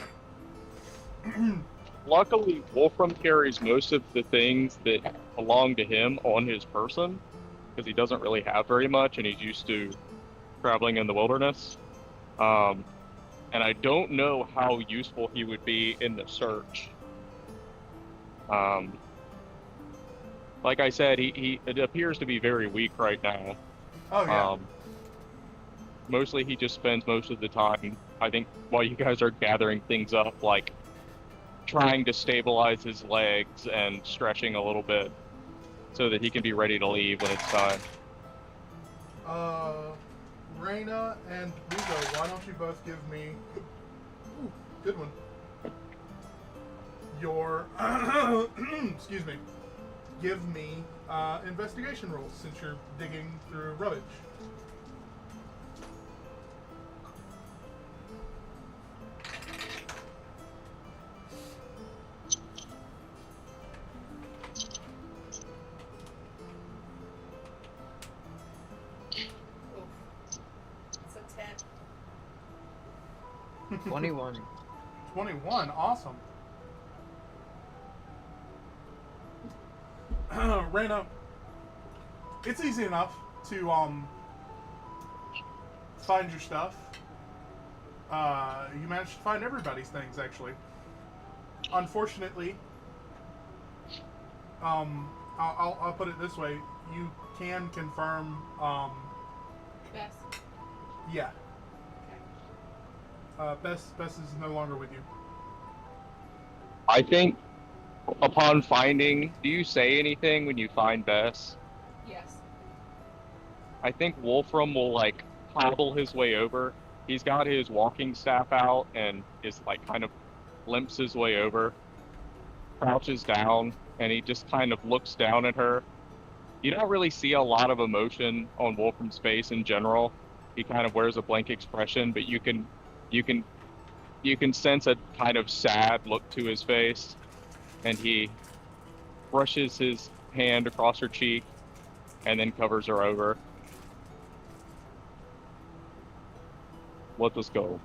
Luckily, Wolfram carries most of the things that belong to him on his person, because he doesn't really have very much, and he's used to traveling in the wilderness. And I don't know how useful he would be in the search. Like I said, it appears to be very weak right now. Oh, yeah. Mostly he just spends most of the time, I think, while you guys are gathering things up, like, trying to stabilize his legs and stretching a little bit so that he can be ready to leave when it's time. Reyna and Guizo, why don't you both give me... Ooh, good one. Your... excuse me. Give me investigation rolls, since you're digging through rubbish. It's a 10. 21. 21, awesome. Reyna, it's easy enough to find your stuff. You managed to find everybody's things, actually. Unfortunately, I'll put it this way: you can confirm Bess. Yeah. Bess is no longer with you. I think upon finding, do you say anything when you find Bess? Yes. I think Wolfram will like hobble his way over. He's got his walking staff out and is like kind of limps his way over, crouches down, and he just kind of looks down at her. You don't really see a lot of emotion on Wolfram's face in general. He kind of wears a blank expression, but you can you can sense a kind of sad look to his face, and he brushes his hand across her cheek and then covers her over. Let us go.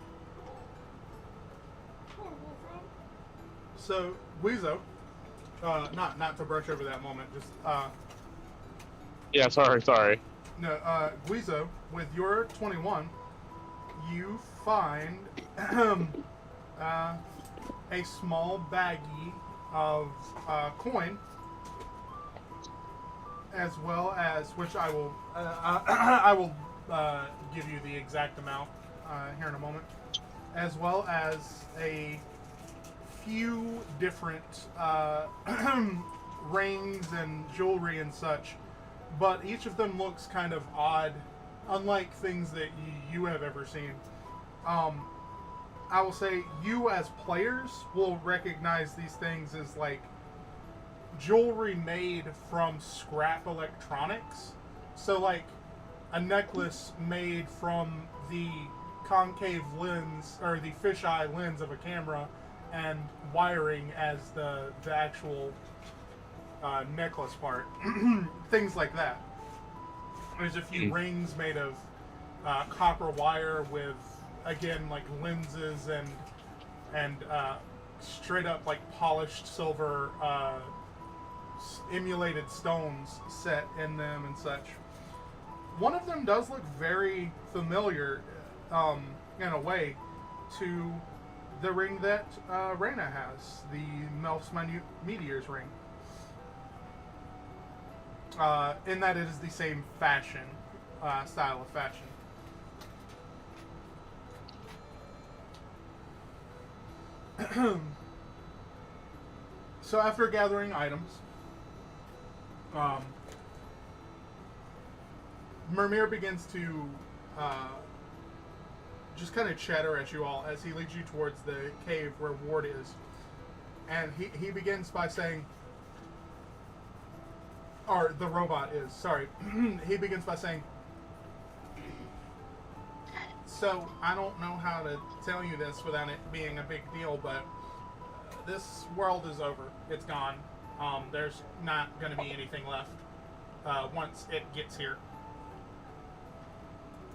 Poor Wolfram. So, Guizo, not to brush over that moment, just, Yeah, sorry. no, Guizo, with your 21, you find, a small baggie of, coin, as well as, which I will, I will, give you the exact amount, here in a moment, as well as a few different rings and jewelry and such, but each of them looks kind of odd, unlike things that you have ever seen. I will say you as players will recognize these things as like jewelry made from scrap electronics. So like a necklace made from the concave lens or the fisheye lens of a camera and wiring as the actual necklace part. Things like that. There's a few rings made of copper wire with, again, like lenses and straight up like polished silver emulated stones set in them and such. One of them does look very familiar, in a way, to the ring that Reyna has, the Melf's Meteors ring. In that it is the same fashion, style of fashion. So after gathering items, Mimir begins to just kind of chatter at you all as he leads you towards the cave where Ward is. And he begins by saying, or the robot is, sorry. He begins by saying, so I don't know how to tell you this without it being a big deal, but this world is over. It's gone. There's not going to be anything left once it gets here.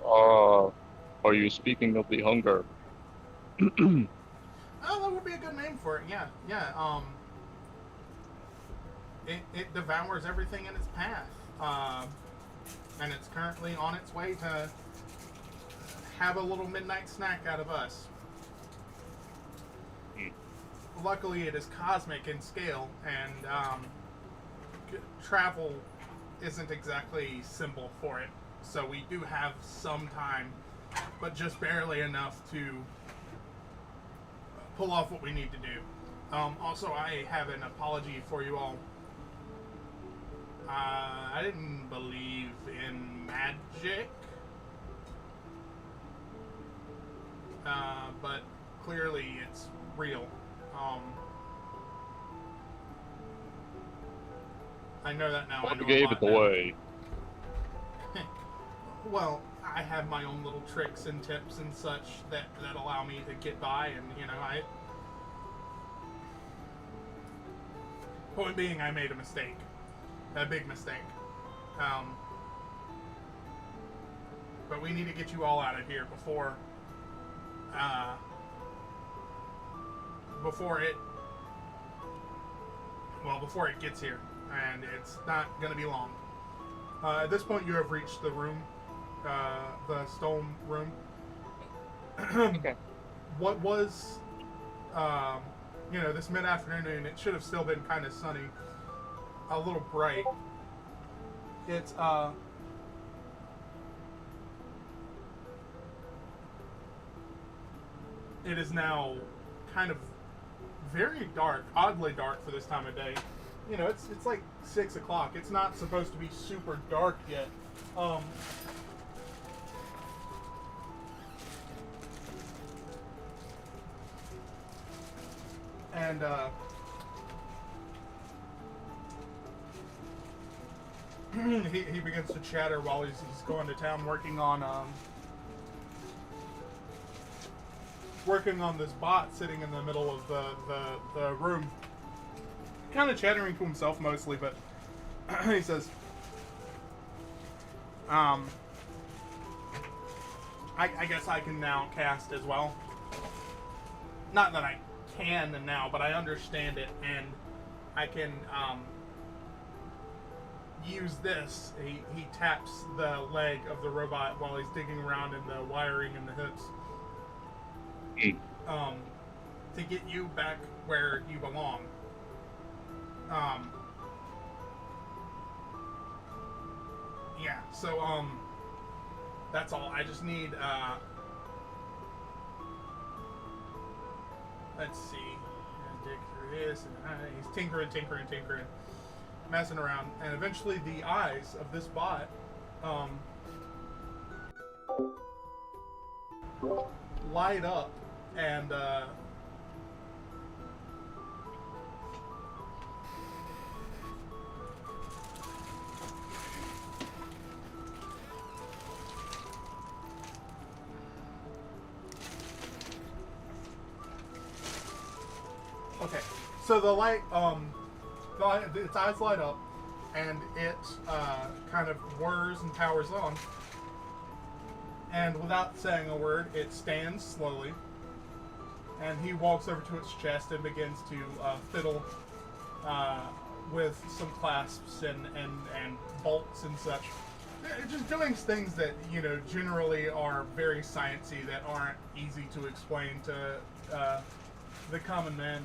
Are you speaking of the hunger? Oh, that would be a good name for it. Yeah. It devours everything in its path, and it's currently on its way to have a little midnight snack out of us. Luckily, it is cosmic in scale, and travel isn't exactly simple for it. So we do have some time, but just barely enough to pull off what we need to do. Also, I have an apology for you all. I didn't believe in magic, but clearly it's real. I know that now. What I know gave a lot it now. away? Well, I have my own little tricks and tips and such that allow me to get by, and point being, I made a mistake. A big mistake. But we need to get you all out of here before it gets here, and it's not going to be long. At this point, you have reached the room, the stone room. Okay. What was, this mid-afternoon, it should have still been kind of sunny, a little bright. It's, it is now kind of very dark, oddly dark for this time of day. You know, it's like 6 o'clock. It's not supposed to be super dark yet. And he begins to chatter while he's going to town working on this bot sitting in the middle of the room, kind of chattering to himself mostly, but he says, I guess I can now cast as well. Not that I can now, but I understand it, and I can use this. He taps the leg of the robot while he's digging around in the wiring and the hips. To get you back where you belong. Yeah, so, that's all. I just need, let's see. Dig through this, and he's tinkering, messing around, and eventually the eyes of this bot, light up, and, okay, so the light, its eyes light up, and it kind of whirs and powers on, and without saying a word, it stands slowly, and he walks over to its chest and begins to fiddle with some clasps and bolts and such. Just doing things that, you know, generally are very sciencey, that aren't easy to explain to the common man.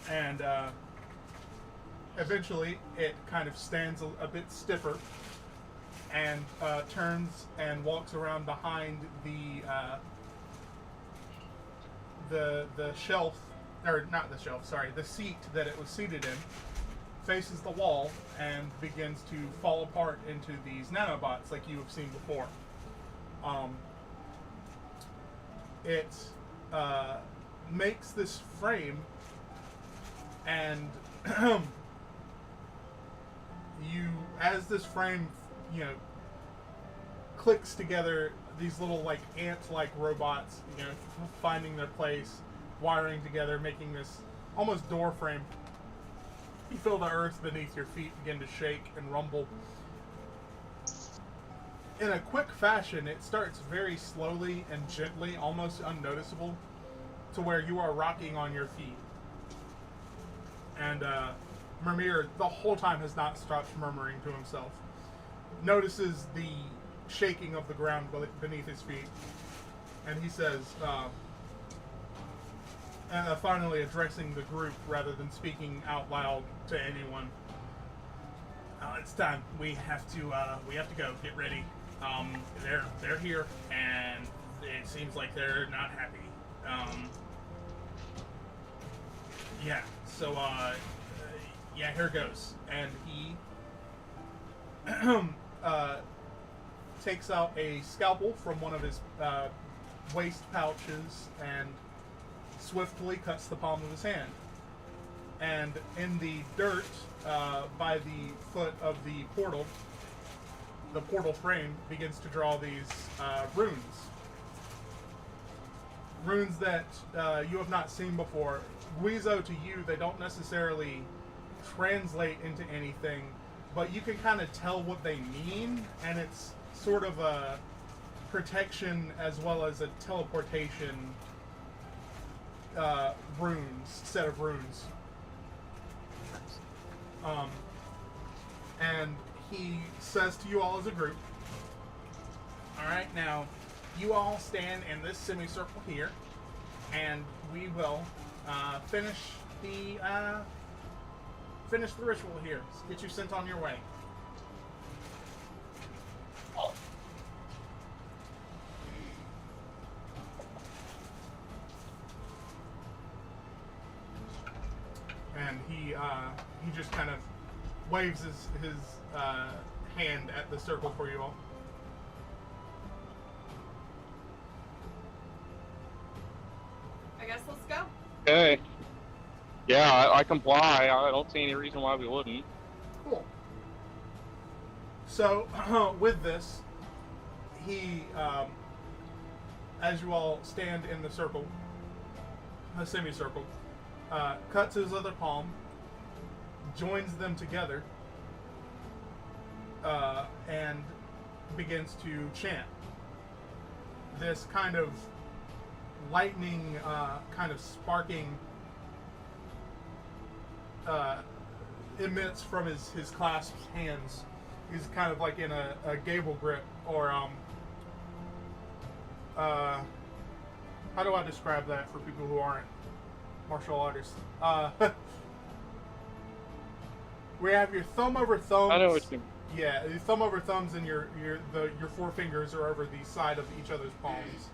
And eventually it kind of stands a bit stiffer and turns and walks around behind the shelf, or not the shelf, sorry, the seat that it was seated in, faces the wall and begins to fall apart into these nanobots like you have seen before. It makes this frame, and as this frame, you know, clicks together, these little like ant-like robots, you know, finding their place, wiring together, making this almost door frame. You feel the earth beneath your feet begin to shake and rumble. In a quick fashion, it starts very slowly and gently, almost unnoticeable, to where you are rocking on your feet. And Mimir, the whole time, has not stopped murmuring to himself. Notices the shaking of the ground beneath his feet. And he says, finally addressing the group rather than speaking out loud to anyone, it's time. We have to go. Get ready. They're here, and it seems like they're not happy. Yeah. So, yeah, here goes. And he takes out a scalpel from one of his waist pouches and swiftly cuts the palm of his hand. And in the dirt by the foot of the portal frame begins to draw these runes. Runes that you have not seen before. Guizo, to you, they don't necessarily translate into anything, but you can kind of tell what they mean, and it's sort of a protection as well as a teleportation set of runes. And he says to you all as a group, alright, now, you all stand in this semicircle here, and we will finish the ritual here. Get you sent on your way. he just kind of waves his hand at the circle for you all. I guess let's go. Okay. Yeah, I comply. I don't see any reason why we wouldn't. Cool. So, with this, he, as you all stand in the circle, a semicircle, cuts his other palm, joins them together, and begins to chant. This kind of lightning, kind of sparking, emits from his clasped hands. He's kind of like in a gable grip, or how do I describe that for people who aren't martial artists? We have your thumb over thumbs. I know what you mean. Yeah, your thumb over thumbs, and your four fingers are over the side of each other's palms.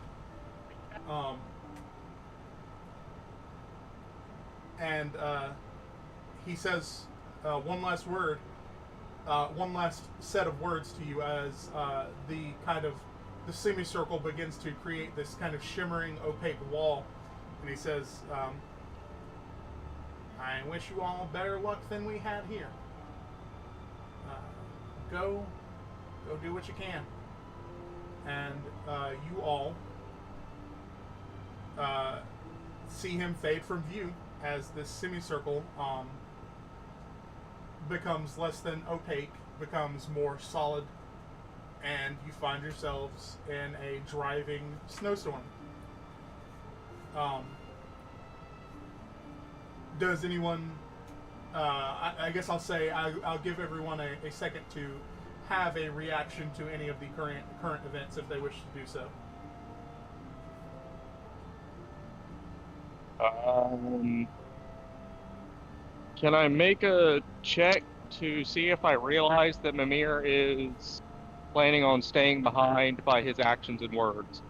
And he says one last word, one last set of words to you as the semicircle begins to create this kind of shimmering, opaque wall. And he says, I wish you all better luck than we had here. Go do what you can. And you all see him fade from view as this semicircle becomes less than opaque, becomes more solid, and you find yourselves in a driving snowstorm. Does anyone? I guess I'll say I'll give everyone a second to have a reaction to any of the current events if they wish to do so. Can I make a check to see if I realize that Mimir is planning on staying behind by his actions and words?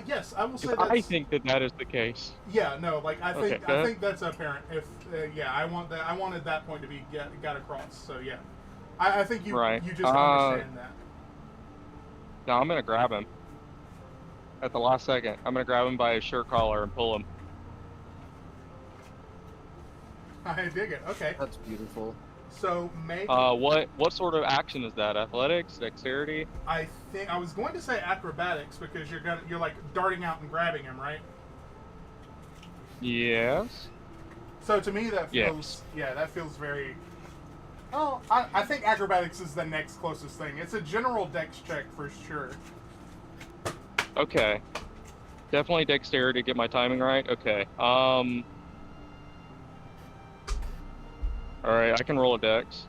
Yes, I will say 'Cause that. I think that is the case. Yeah, no, like I think Okay, go ahead. that's apparent. If yeah, I wanted that point to be got across. So yeah, I think you Right. you just understand that. No, I'm gonna grab him at the last second. I'm gonna grab him by his shirt collar and pull him. I dig it. Okay, That's beautiful. so make What sort of action is that? Athletics, dexterity? I think I was going to say acrobatics because you're like darting out and grabbing him, right? Yes. So to me that feels that feels very. Oh, I think acrobatics is the next closest thing. It's a general dex check for sure. Okay. Definitely dexterity to get my timing right. Okay. All right, I can roll a dex.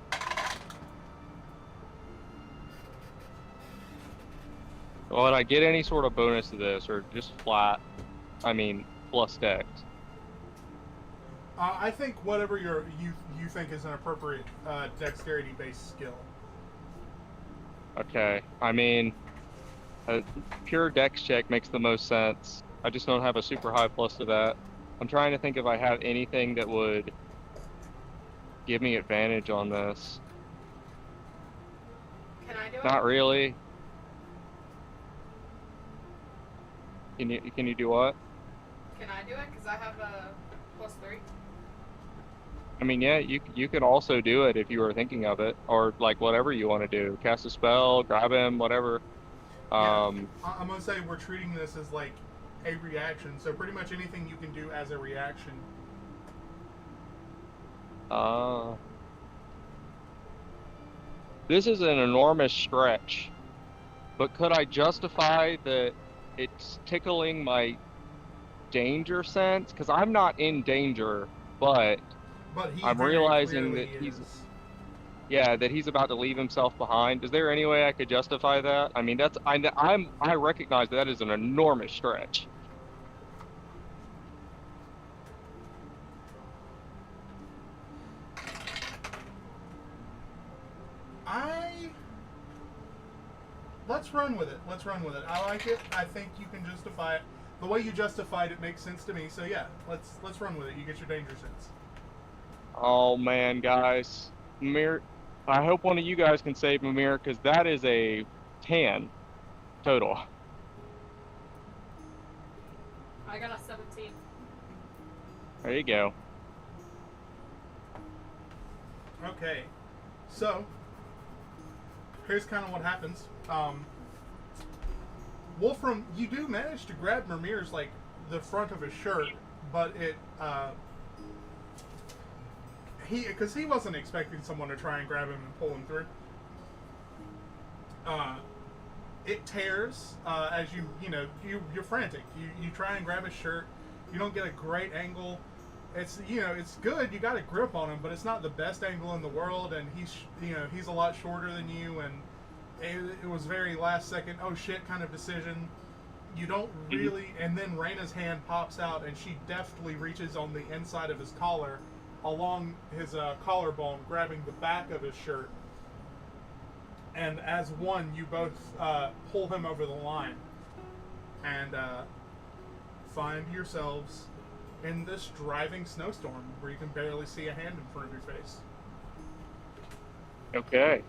Would I get any sort of bonus to this, or just flat? I mean, plus dex. I think whatever you think is an appropriate dexterity-based skill. Okay. I mean, a pure dex check makes the most sense. I just don't have a super high plus to that. I'm trying to think if I have anything that would give me advantage on this. Can I do it? Not really. Can you do what? Can I do it? Because I have a +3. I mean, yeah, you could also do it if you were thinking of it, or like whatever you want to do. Cast a spell, grab him, whatever. I'm gonna say we're treating this as like a reaction, so pretty much anything you can do as a reaction. This is an enormous stretch, but could I justify that it's tickling my danger sense? Because I'm not in danger, but he I'm very realizing clearly that he's- is. yeah, that he's about to leave himself behind. Is there any way I could justify that? I mean, I recognize that is an enormous stretch. Let's run with it. Let's run with it. I like it. I think you can justify it. The way you justified it makes sense to me. So yeah, let's run with it. You get your danger sense. Oh man, guys, Mimir. I hope one of you guys can save Mimir because that is a 10 total. I got a 17. There you go. Okay, so here's kind of what happens. Wolfram, you do manage to grab Mimir's like the front of his shirt, but it because he wasn't expecting someone to try and grab him and pull him through. It tears as you're frantic. You try and grab his shirt. You don't get a great angle. It's it's good. You got a grip on him, but it's not the best angle in the world. And he's a lot shorter than you, and it was very last second. Oh shit! Kind of decision. You don't really. And then Raina's hand pops out, and she deftly reaches on the inside of his collar, along his collarbone, grabbing the back of his shirt. And as one, you both pull him over the line, and find yourselves in this driving snowstorm where you can barely see a hand in front of your face. Okay.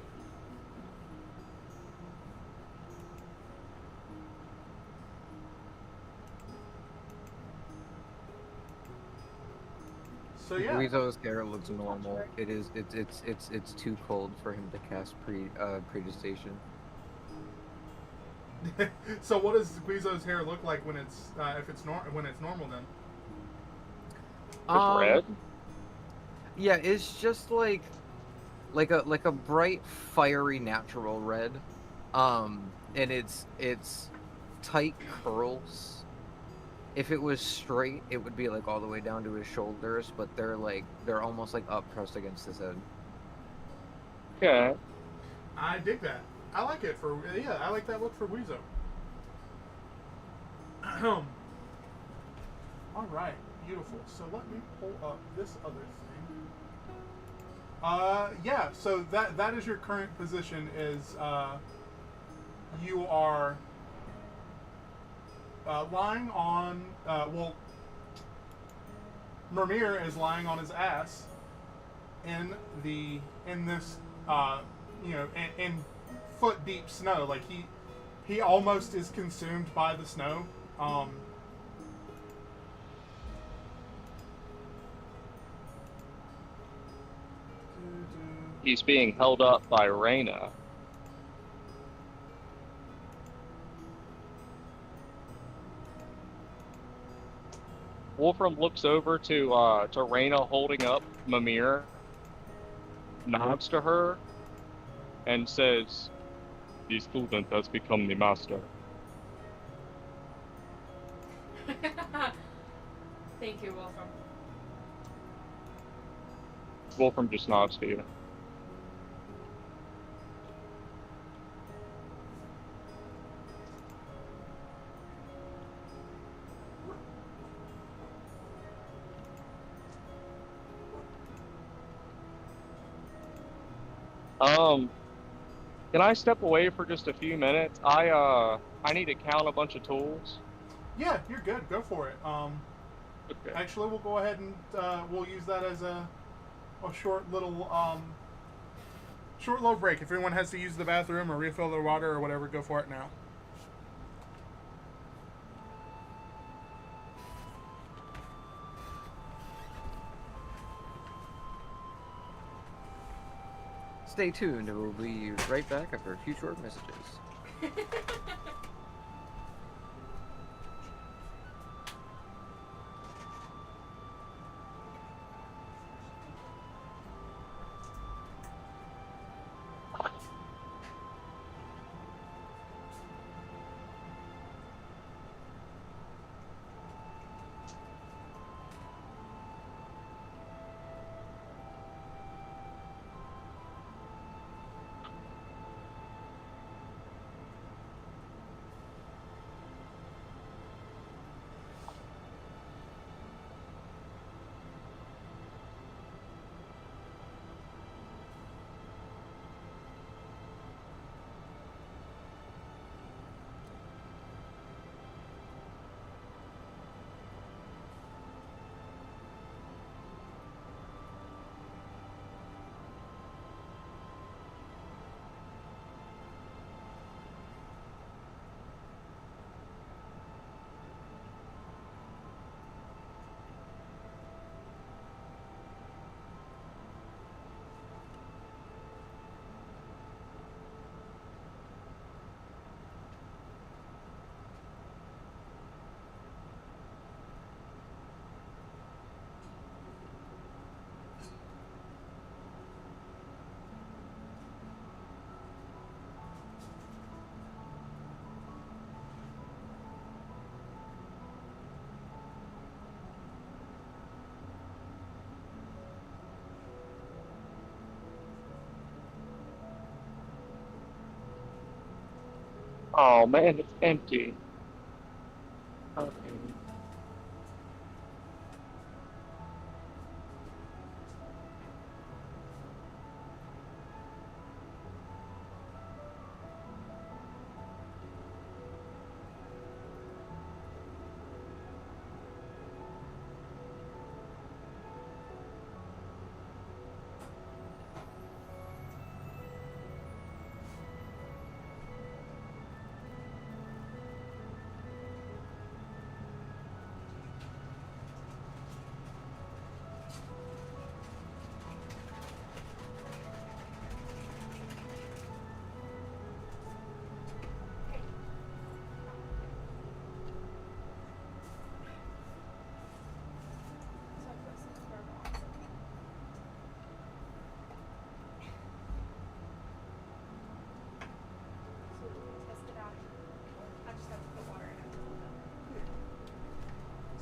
So yeah, Guizo's hair looks normal. It's too cold for him to cast Predigestation. so what does Guizo's hair look like when it's when it's normal then? It's red. Yeah, it's just like a bright, fiery, natural red. And it's tight curls. If it was straight, it would be like all the way down to his shoulders, but they're almost like up pressed against his head. Okay. I dig that. I like it I like that look for Guizo. All right, beautiful. So let me pull up this other thing. Yeah. So that is your current position. Is you are lying on. Mimir is lying on his ass in this in foot deep snow. Like he almost is consumed by the snow. He's being held up by Raina. Wolfram looks over to Raina holding up Mimir, nods to her, and says, "The student has become the master." Thank you, Wolfram. Wolfram just nods to you. Can I step away for just a few minutes? I need to count a bunch of tools. Yeah, you're good. Go for it. Okay. Actually, we'll go ahead and we'll use that as a short little break. If anyone has to use the bathroom or refill their water or whatever, go for it now. Stay tuned, and we'll be right back after a few short messages. Oh man, it's empty. Okay.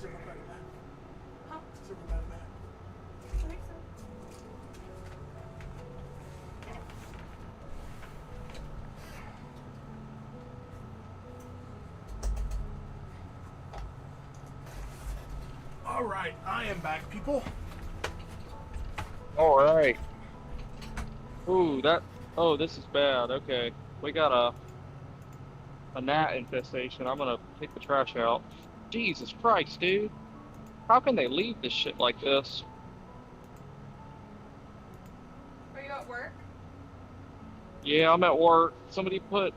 Zero better than that. Huh? Zero better than that. I think so. All right, I am back, people. All right. Ooh, that. Oh, this is bad. Okay, we got a gnat infestation. I'm gonna take the trash out. Jesus Christ, dude! How can they leave this shit like this? Are you at work? Yeah, I'm at work. Somebody put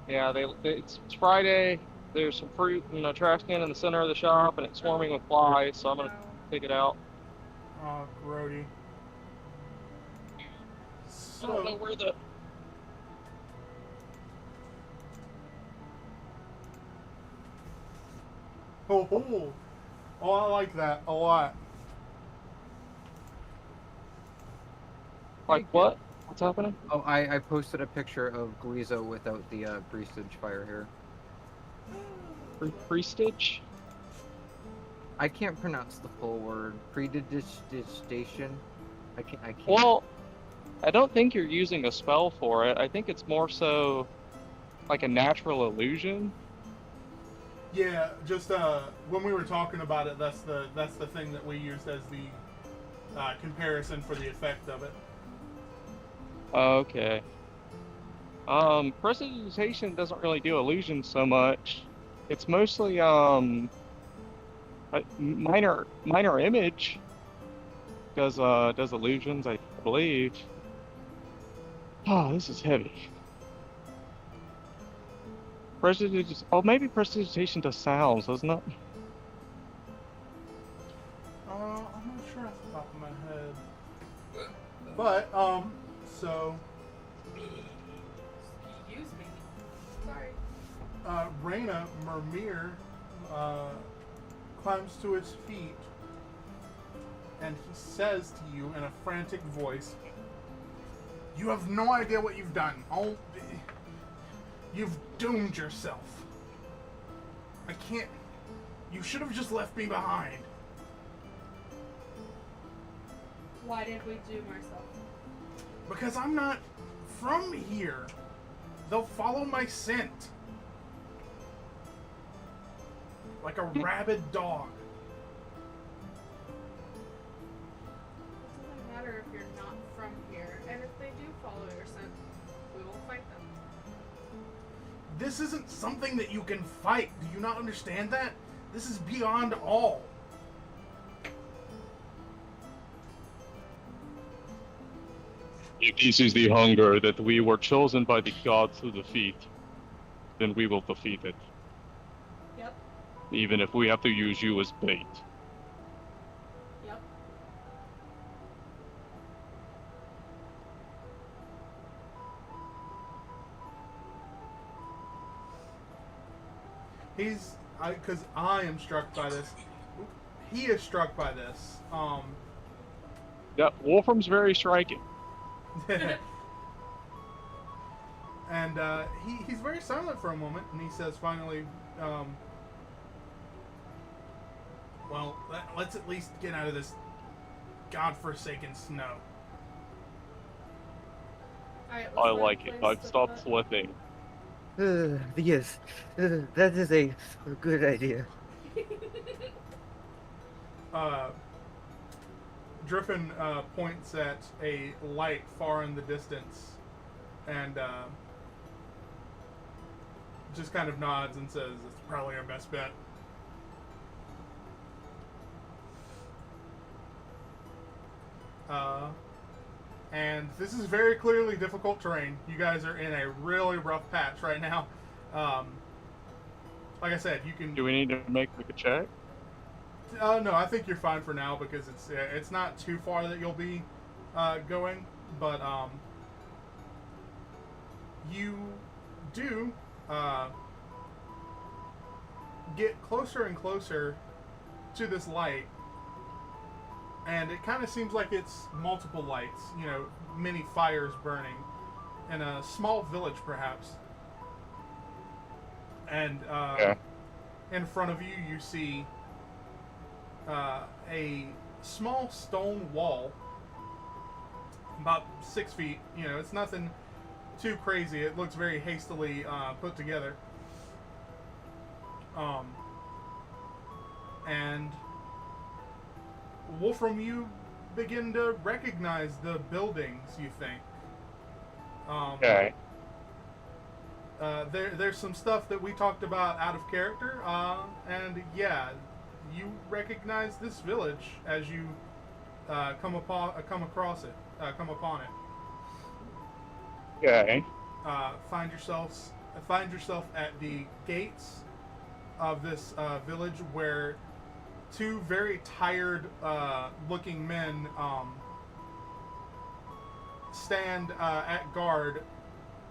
Yeah, it's Friday. There's some fruit in a trash can in the center of the shop, and it's swarming with flies. So I'm gonna No. take it out. Oh, grody. I don't know So, where the. oh, I like that a lot. Like what? What's happening? Oh, I posted a picture of Guizo without the Prestige fire here. Pre-stitch? I can't pronounce the full word. Predigitation. I can't. Well, I don't think you're using a spell for it. I think it's more so like a natural illusion. Yeah, just when we were talking about it, that's the thing that we used as the comparison for the effect of it. Okay. Prestidigitation doesn't really do illusions so much. It's mostly a minor image does illusions, I believe. Oh, this is heavy. Prestidigitation. Oh, maybe prestidigitation does sounds, doesn't it? I'm not sure off the top of my head, but so Excuse me. Sorry. Reyna Mermir climbs to his feet, and he says to you in a frantic voice, "You have no idea what you've done. Oh, you've doomed yourself. I can't. You should have just left me behind." Why did we doom ourselves? Because I'm not from here. They'll follow my scent. Like a rabid dog. It doesn't matter if you're not from here, and if they do follow your scent, we will fight them. This isn't something that you can fight. Do you not understand that? This is beyond all. If this is the hunger that we were chosen by the gods to defeat, then we will defeat it. Yep. Even if we have to use you as bait. Yep. Because I am struck by this. He is struck by this. Yeah, Wolfram's very striking. And he's very silent for a moment, and he says finally, well, let's at least get out of this godforsaken snow. Alright, let's I find a like it. place I've to stopped put- slipping. Yes, that is a good idea. Driffin points at a light far in the distance and just kind of nods and says, "It's probably our best bet." And this is very clearly difficult terrain. You guys are in a really rough patch right now. Like I said, you can. Do we need to make like a check? No, I think you're fine for now because it's not too far that you'll be going, but you do get closer and closer to this light, and it kind of seems like it's multiple lights, you know, many fires burning in a small village perhaps. And Okay. in front of you, you see a small stone wall, about 6 feet. You know, it's nothing too crazy. It looks very hastily put together. And Wolfram, you begin to recognize the buildings, you think. Okay. There's some stuff that we talked about out of character, and yeah, you recognize this village as you come upon it. Okay. Find yourself at the gates of this village where two very tired looking men stand at guard,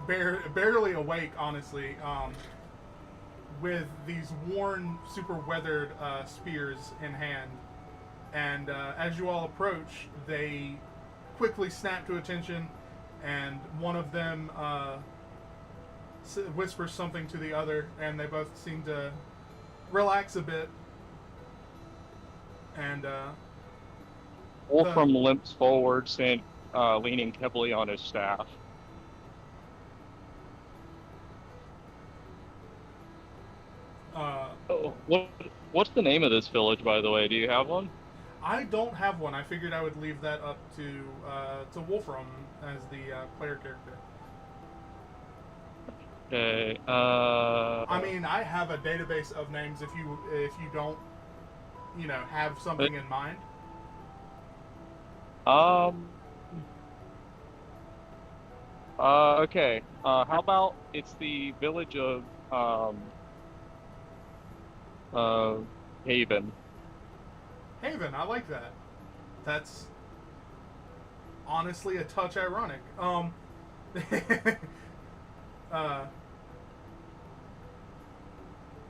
barely awake, honestly, with these worn, super weathered spears in hand. And as you all approach, they quickly snap to attention, and one of them whispers something to the other, and they both seem to relax a bit. And Wolfram limps forward, leaning heavily on his staff. Oh, what's the name of this village, by the way? Do you have one? I don't have one. I figured I would leave that up to Wolfram as the player character. Okay. I mean, I have a database of names. If you don't, you know, have something in mind. Okay. How about it's the village of Haven. Haven, I like that. That's honestly a touch ironic.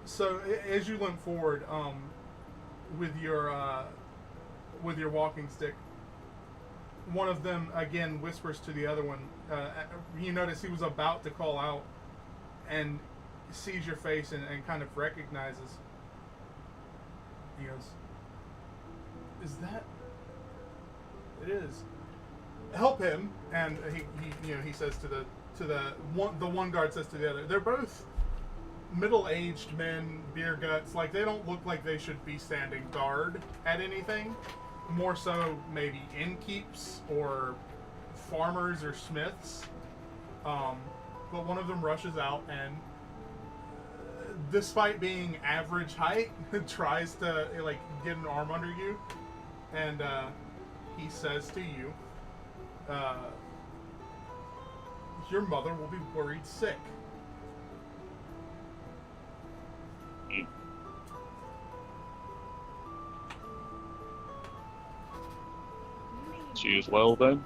So as you limp forward, with your walking stick, one of them again whispers to the other one. You notice he was about to call out, and sees your face and kind of recognizes. He goes, "Is that? It is. Help him!" And he says to the one guard says to the other. They're both middle-aged men, beer guts. Like, they don't look like they should be standing guard at anything. More so, maybe innkeeps or farmers or smiths. But one of them rushes out and, despite being average height, tries to like get an arm under you, and he says to you, "Your mother will be worried sick." She is well then?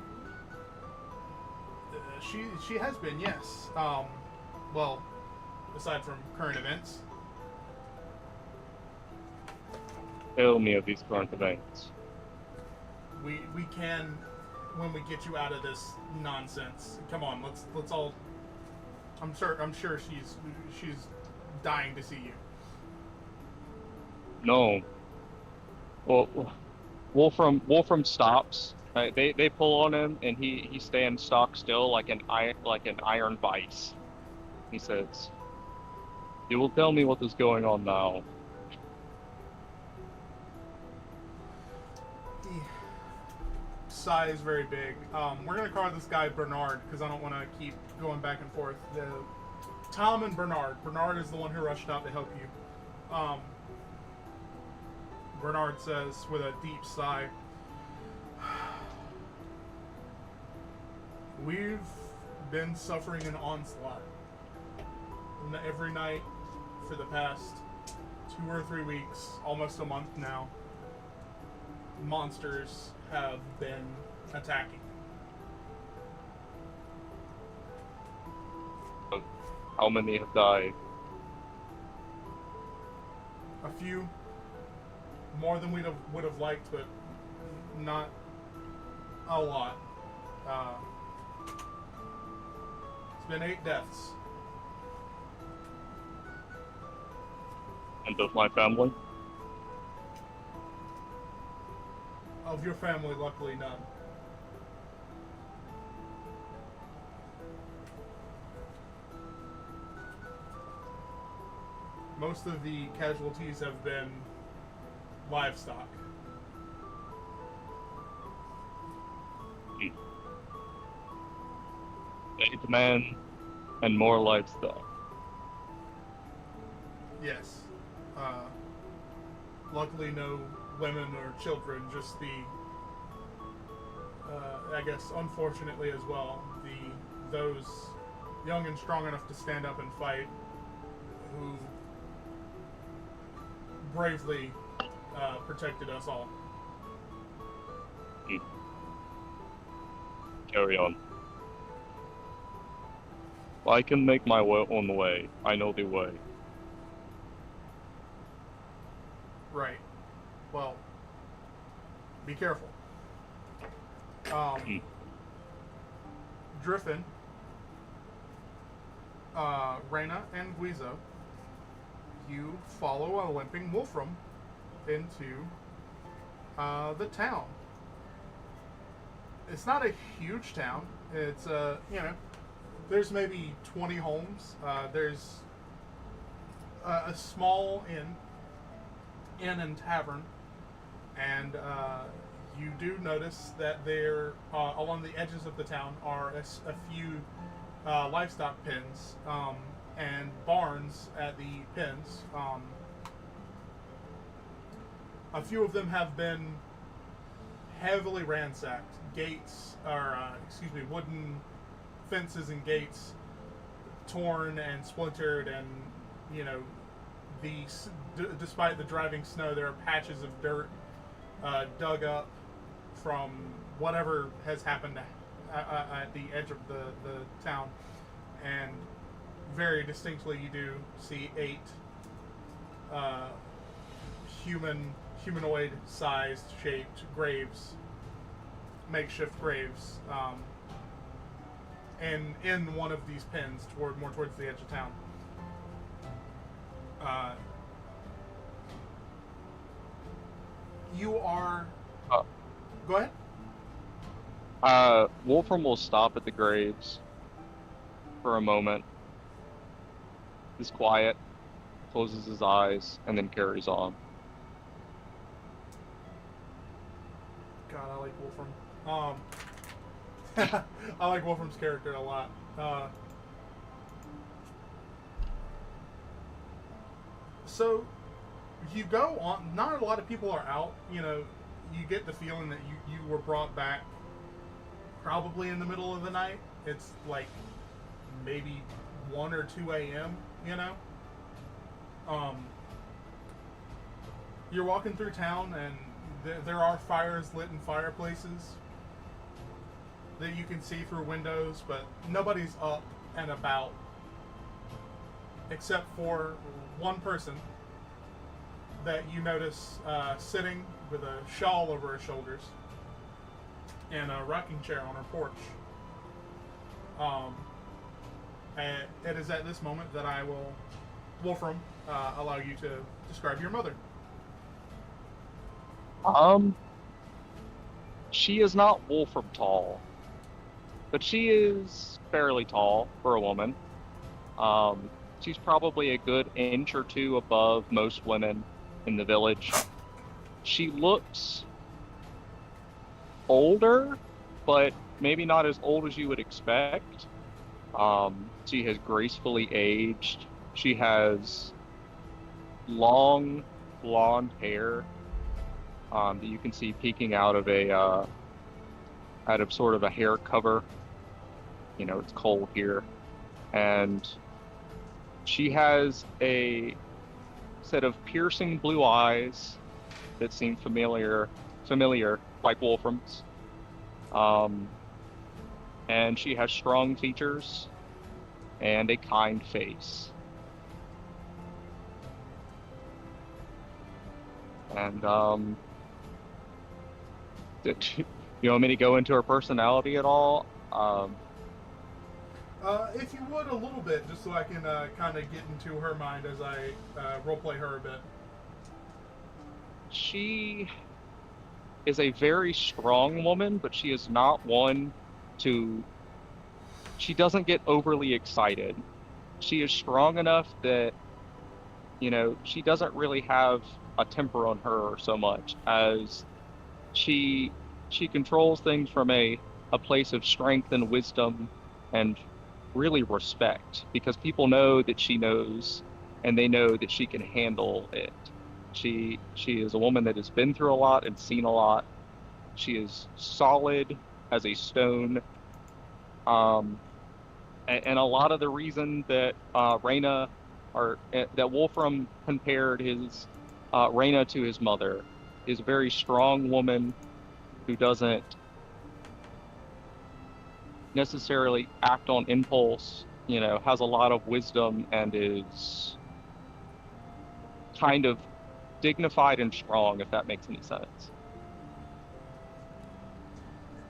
She has been, yes. Well, aside from current events. Tell me of these current events. We can, when we get you out of this nonsense. Come on, let's all. I'm sure she's dying to see you. No. Well, Wolfram stops They pull on him, and he stands stock still like an iron vice. He says, "You will tell me what is going on now." He sighs very big. We're gonna call this guy Bernard because I don't want to keep going back and forth. Tom and Bernard. Bernard is the one who rushed out to help you. Bernard says with a deep sigh, "We've been suffering an onslaught every night for the past 2 or 3 weeks, almost a month now. Monsters have been attacking. How many have died? A few, more than we would have liked, but not a lot. It's been 8 deaths. And of my family? Of your family, luckily none. Most of the casualties have been livestock. 8 men and more livestock. Yes. Luckily no women or children, just the, I guess unfortunately as well, those young and strong enough to stand up and fight, who bravely protected us all. Carry on. I can make my own way. I know the way. Right. Well, be careful. Driffin, Reyna, and Guizo, you follow a limping Wolfram into the town. It's not a huge town. It's there's maybe 20 homes. There's a small inn and tavern, and you do notice that there, along the edges of the town, are a few livestock pens and barns at the pens. A few of them have been heavily ransacked. Wooden fences and gates torn and splintered, and despite the driving snow, there are patches of dirt dug up from whatever has happened at the edge of the town, and very distinctly you do see 8 humanoid-sized shaped graves, makeshift graves, and in one of these pens more towards the edge of town. You are. Go ahead. Wolfram will stop at the graves for a moment. He's quiet, closes his eyes, and then carries on. God, I like Wolfram. I like Wolfram's character a lot. So you go on. Not a lot of people are out. You get the feeling that you were brought back probably in the middle of the night. It's like maybe 1 or 2 a.m. You're walking through town, and there are fires lit in fireplaces that you can see through windows, but nobody's up and about except for one person that you notice sitting with a shawl over her shoulders and a rocking chair on her porch. And it is at this moment that I will, Wolfram, allow you to describe your mother. She is not Wolfram tall, but she is fairly tall for a woman. She's probably a good inch or two above most women in the village. She looks older, but maybe not as old as you would expect. She has gracefully aged. She has long blonde hair that you can see peeking out of sort of a hair cover. You know, it's cold here, and she has a set of piercing blue eyes that seem familiar, like Wolfram's. And she has strong features and a kind face. And you want me to go into her personality at all? If you would, a little bit, just so I can kind of get into her mind as I roleplay her a bit. She is a very strong woman, but she is not one to. She doesn't get overly excited. She is strong enough that, you know, she doesn't really have a temper on her so much as she controls things from a place of strength and wisdom and really respect, because people know that she knows and they know that she can handle it. She is a woman that has been through a lot and seen a lot. She is solid as a stone. And a lot of the reason that that Wolfram compared his Reyna to his mother is a very strong woman who doesn't necessarily act on impulse, you know, has a lot of wisdom and is kind of dignified and strong, if that makes any sense.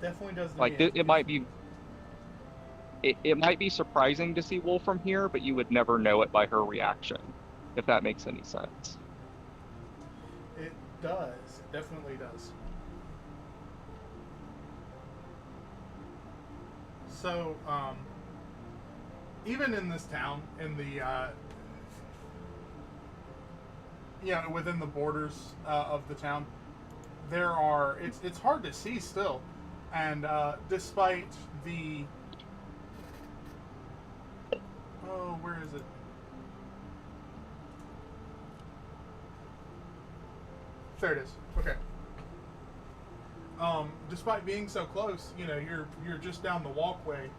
Definitely does. Like it might be surprising to see Wolfram here, but you would never know it by her reaction, if that makes any sense. It does. It definitely does. So, even in this town, in the, within the borders of the town, it's hard to see still. And despite the, where is it? There it is. Okay. Despite being so close, you know, you're just down the walkway,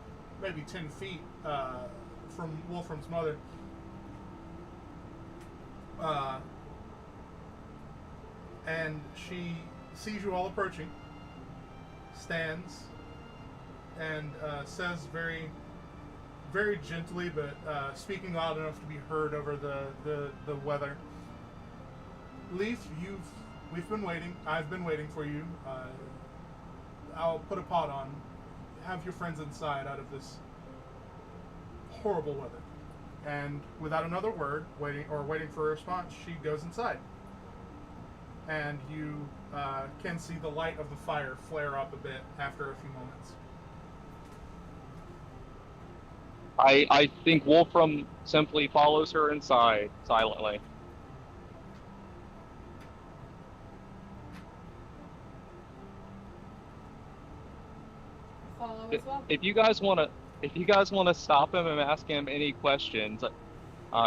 maybe 10 feet from Wolfram's mother. And she sees you all approaching, stands, and says very, very gently, but speaking loud enough to be heard over the weather. Leaf, we've been waiting. I've been waiting for you. I'll put a pot on. Have your friends inside out of this horrible weather. And without another word, waiting for a response, she goes inside. And you can see the light of the fire flare up a bit after a few moments. I think Wolfram simply follows her inside silently. Follow as well. If you guys want to stop him and ask him any questions,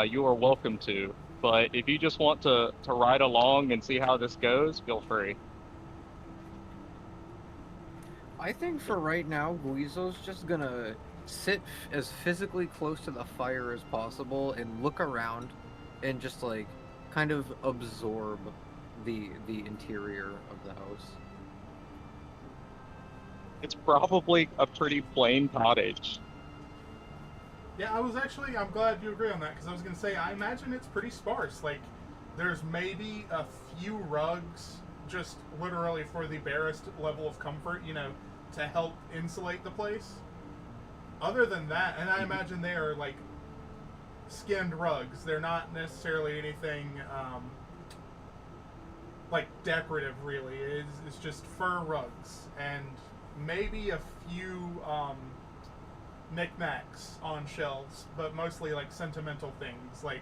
you are welcome to. But if you just want to ride along and see how this goes, feel free. I think for right now, Guizo's just gonna sit as physically close to the fire as possible and look around and just like kind of absorb the interior of the house. It's probably a pretty plain cottage. Yeah, I'm glad you agree on that, because I was going to say, I imagine it's pretty sparse. Like, there's maybe a few rugs, just literally for the barest level of comfort, you know, to help insulate the place. Other than that, and I imagine they are, like, skinned rugs. They're not necessarily anything like decorative. Really, it's just fur rugs and maybe a few knickknacks on shelves, but mostly like sentimental things. Like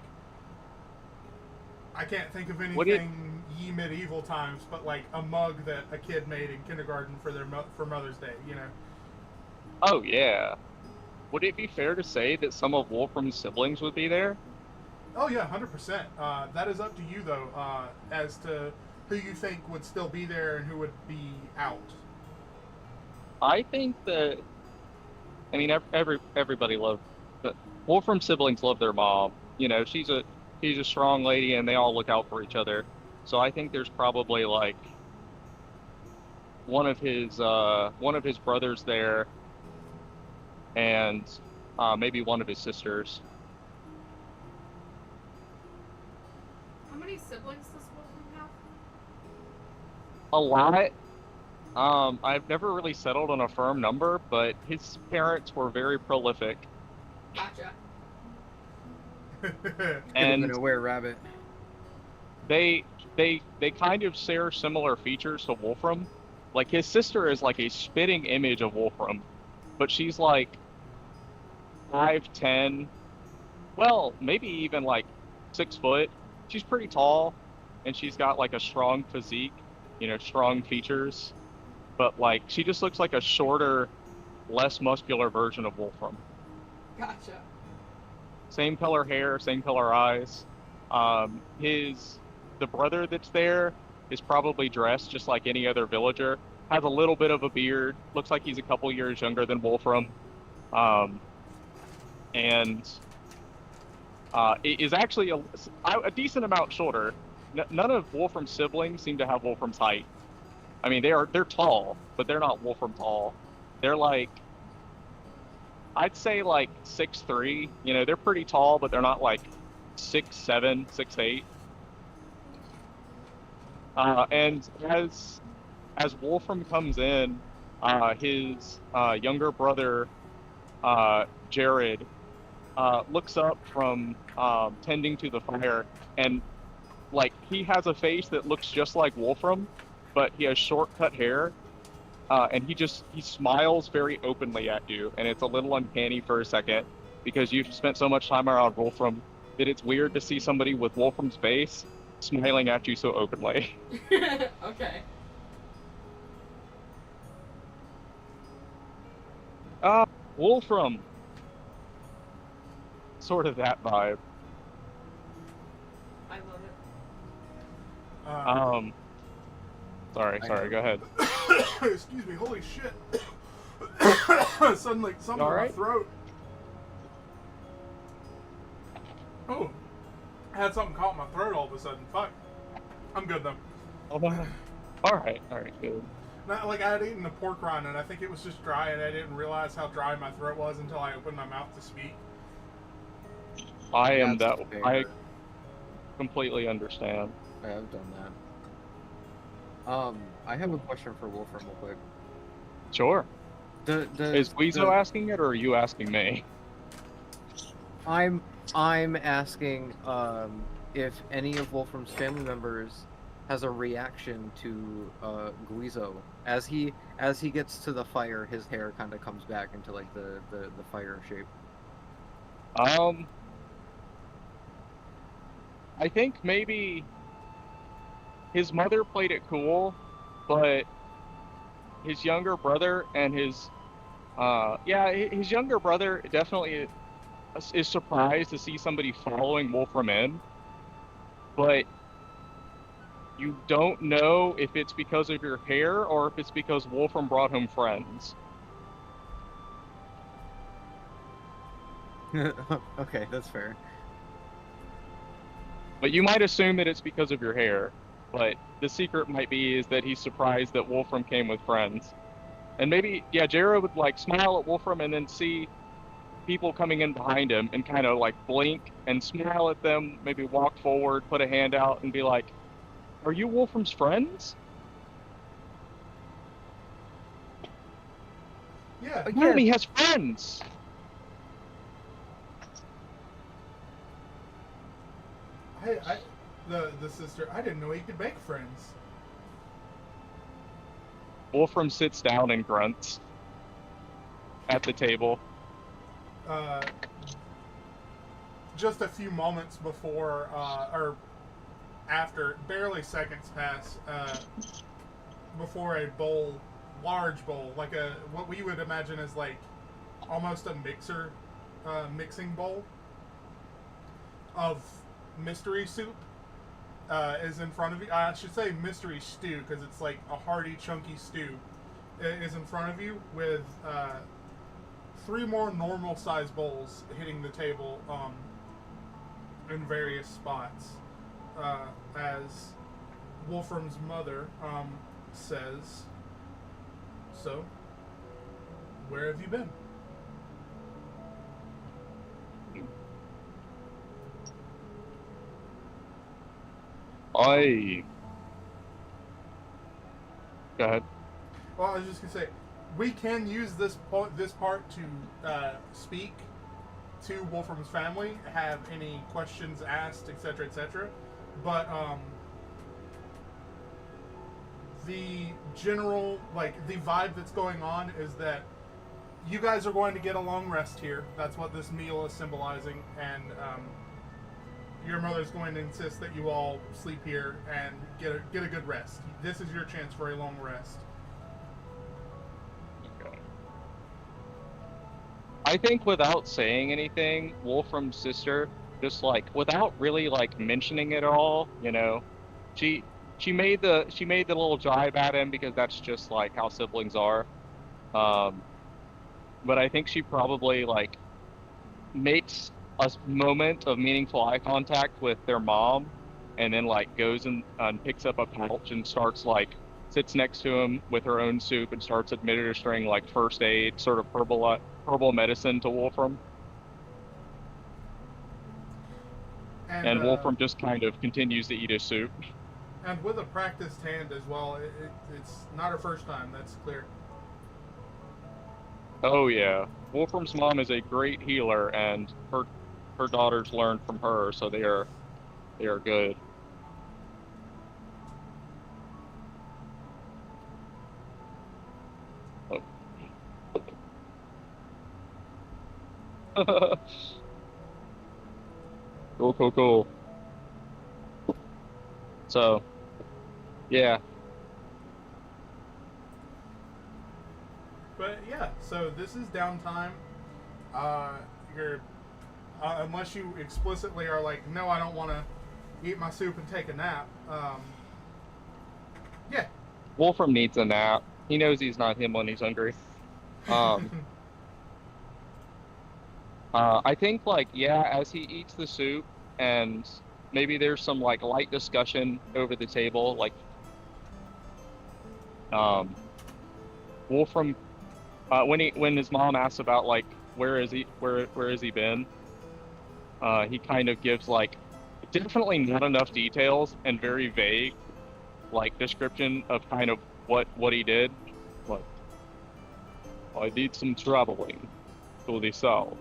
I can't think of Would it- anything ye medieval times, but like a mug that a kid made in kindergarten for their for Mother's Day. You know. Oh yeah. Would it be fair to say that some of Wolfram's siblings would be there? Oh yeah, 100%. That is up to you though, as to who you think would still be there and who would be out. I think that. I mean, everybody loved. But Wolfram's siblings love their mom. You know, she's a strong lady, and they all look out for each other. So I think there's probably like one of his brothers there, and maybe one of his sisters. How many siblings does Wolfram have? A lot. I've never really settled on a firm number, but his parents were very prolific, Gotcha. and Been a were rabbit. they kind of share similar features to Wolfram. Like his sister is like a spitting image of Wolfram, but she's like 5'10", well, maybe even like 6 foot. She's pretty tall, and she's got like a strong physique, you know, strong features. But like she just looks like a shorter, less muscular version of Wolfram. Gotcha. Same color hair, same color eyes. The brother that's there is probably dressed just like any other villager. Has a little bit of a beard. Looks like he's a couple years younger than Wolfram. And is actually a decent amount shorter. None of Wolfram's siblings seem to have Wolfram's height. I mean, they're tall, but they're not Wolfram tall. They're like, I'd say like 6'3". You know, they're pretty tall, but they're not like 6'7", 6'8". And as Wolfram comes in, his younger brother, Jared, looks up from tending to the fire, and like he has a face that looks just like Wolfram, but he has short cut hair, and he smiles very openly at you, and it's a little uncanny for a second because you've spent so much time around Wolfram that it's weird to see somebody with Wolfram's face smiling at you so openly. Okay. Wolfram. Sort of that vibe. I love it. Sorry, go ahead. Excuse me, holy shit. Suddenly, something in my alright? throat. Oh, I had something caught in my throat all of a sudden. Fuck. I'm good though. Alright, good. Not like I had eaten a pork rind and I think it was just dry and I didn't realize how dry my throat was until I opened my mouth to speak. I That's fair. I completely understand. I have done that. I have a question for Wolfram real quick. Sure. Is Weezo the- asking it, or are you asking me? I'm asking if any of Wolfram's family members has a reaction to Guizo as he gets to the fire. His hair kind of comes back into like the fire shape. I think maybe his mother played it cool, but his younger brother and his younger brother definitely is surprised to see somebody following Wolfram in, but you don't know if it's because of your hair or if it's because Wolfram brought home friends. Okay, that's fair. But you might assume that it's because of your hair. But the secret might be is that he's surprised that Wolfram came with friends. And maybe, yeah, Jared would like smile at Wolfram and then see people coming in behind him and kind of like blink and smile at them, maybe walk forward, put a hand out and be like, "Are you Wolfram's friends?" Yeah. Yeah, he has friends. The sister. I didn't know he could make friends. Wolfram sits down and grunts at the table. Just a few moments before, or after, barely seconds pass, before a bowl, large bowl, like what we would imagine as like almost a mixing bowl of mystery soup is in front of you. I should say mystery stew because it's like a hearty, chunky stew. Is in front of you with 3 more normal size bowls hitting the table in various spots. As Wolfram's mother says, "So, where have you been?" Go ahead. Well, I was just gonna say, we can use this part to speak to Wolfram's family, have any questions asked, etc., etc. But the general, like, the vibe that's going on is that you guys are going to get a long rest here. That's what this meal is symbolizing, and your mother's going to insist that you all sleep here and get a good rest. This is your chance for a long rest. Okay. I think without saying anything, Wolfram's sister, just like without really like mentioning it all, you know, she made the little jibe at him because that's just like how siblings are. But I think she probably like makes a moment of meaningful eye contact with their mom, and then like goes and picks up a pouch and starts like sits next to him with her own soup and starts administering like first aid, sort of herbal medicine to Wolfram. And Wolfram just kind of continues to eat his soup. And with a practiced hand as well, it's not her first time, that's clear. Oh yeah, Wolfram's mom is a great healer, and her daughters learned from her, so they are good. Oh. Cool. So, yeah. But yeah, so this is downtime. You're unless you explicitly are like, no, I don't want to eat my soup and take a nap. Yeah. Wolfram needs a nap. He knows he's not him when he's hungry. I think like, yeah, as he eats the soup and maybe there's some like light discussion over the table, like Wolfram when his mom asks about like where has he been, he kind of gives like definitely not enough details and very vague like description of kind of what he did. Like, I did some traveling to the south.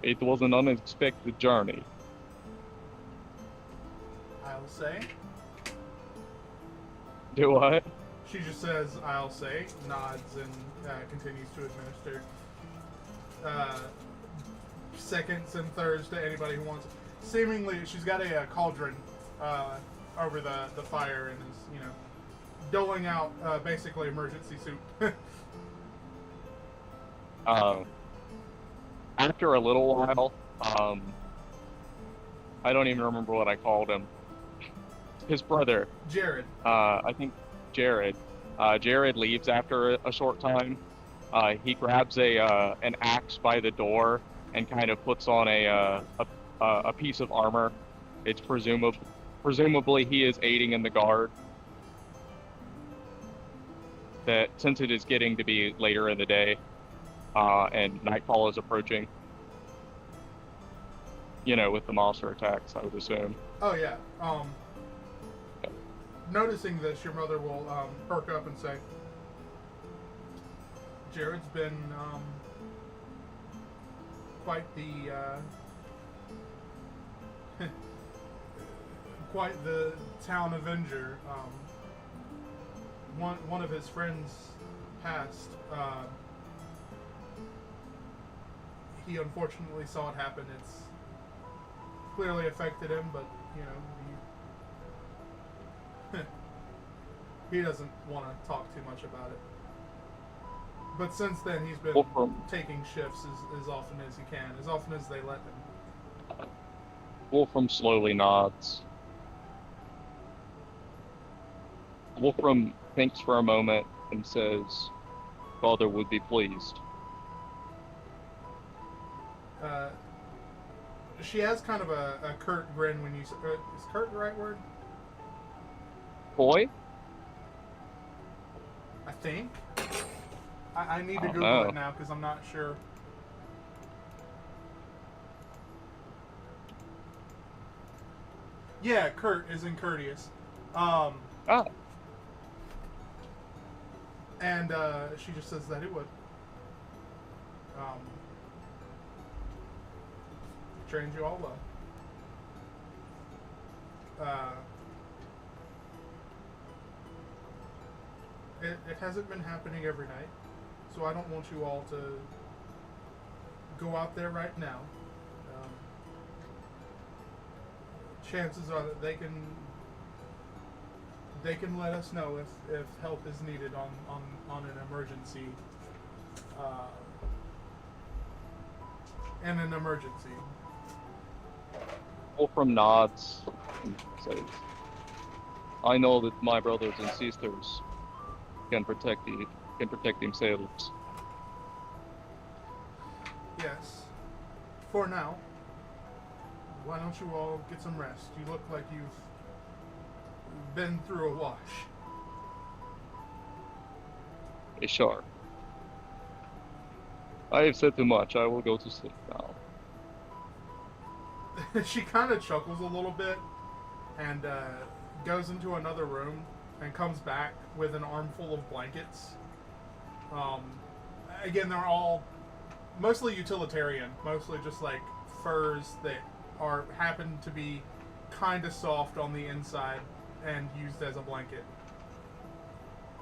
It was an unexpected journey. I'll say. Do what? She just says, I'll say, nods, and continues to administer seconds and thirds to anybody who wants. Seemingly, she's got a cauldron over the fire and is, doling out basically emergency soup. After a little while, I don't even remember what I called him. His brother. Jared. I think Jared. Jared leaves after a short time. He grabs an axe by the door and kind of puts on a piece of armor. It's presumably he is aiding in the guard. That since it is getting to be later in the day, and nightfall is approaching, with the monster attacks, I would assume. Oh yeah. Noticing this, your mother will perk up and say, quite the quite the town avenger. One of his friends passed. He unfortunately saw it happen. It's clearly affected him, but you know he doesn't want to talk too much about it. But since then, he's been taking shifts as often as he can, as often as they let him. Wolfram slowly nods. Wolfram thinks for a moment and says, "Father would be pleased." She has kind of a curt grin when you... is curt the right word? Boy? I think. I need to don't Google know. it now because I'm not sure. Yeah, curt is in courteous. Ah, And she just says that it would. Trained you all well. It hasn't been happening every night, so I don't want you all to go out there right now. Chances are that they can let us know if help is needed on an emergency. In an emergency. Wolfram nods and says, "I know that my brothers and sisters can protect themselves." Yes. For now. Why don't you all get some rest? You look like you've been through a wash. Ishar. I have said too much. I will go to sleep now. She kind of chuckles a little bit and goes into another room and comes back with an armful of blankets. Again, they're all mostly utilitarian, mostly just like furs that happen to be kind of soft on the inside and used as a blanket.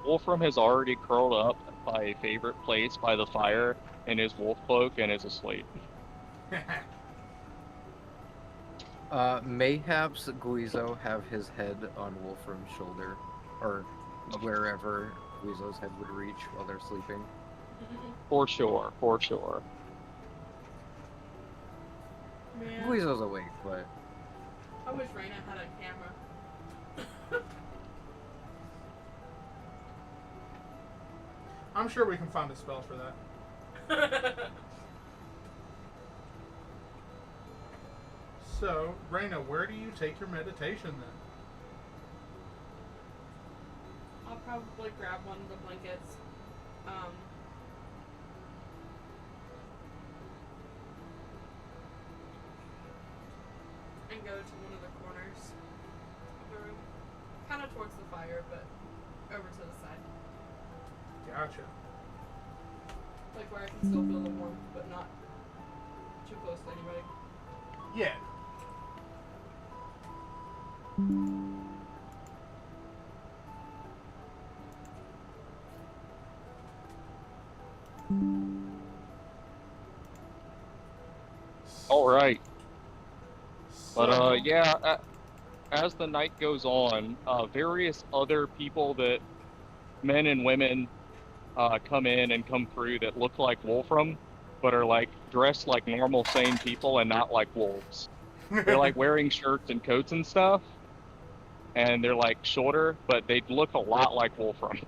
Wolfram has already curled up by a favorite place by the fire in his wolf cloak and is asleep. Mayhaps Guizo have his head on Wolfram's shoulder, or wherever Guizo's head would reach while they're sleeping. For sure, for sure. Man, Guizo's awake, but I wish Raina had a camera. I'm sure we can find a spell for that. So, Raina, where do you take your meditation then? I'll probably grab one of the blankets. And go to one of the corners of the room. Kind of towards the fire, but over to the side. Gotcha. Like where I can still feel the warmth, but not too close to anybody. Yeah. Alright. But, So- yeah, as the night goes on, various other people that, men and women, come in and come through that look like Wolfram, but are, like, dressed like normal, sane people and not like wolves. They're, like, wearing shirts and coats and stuff, and they're, like, shorter, but they look a lot like Wolfram.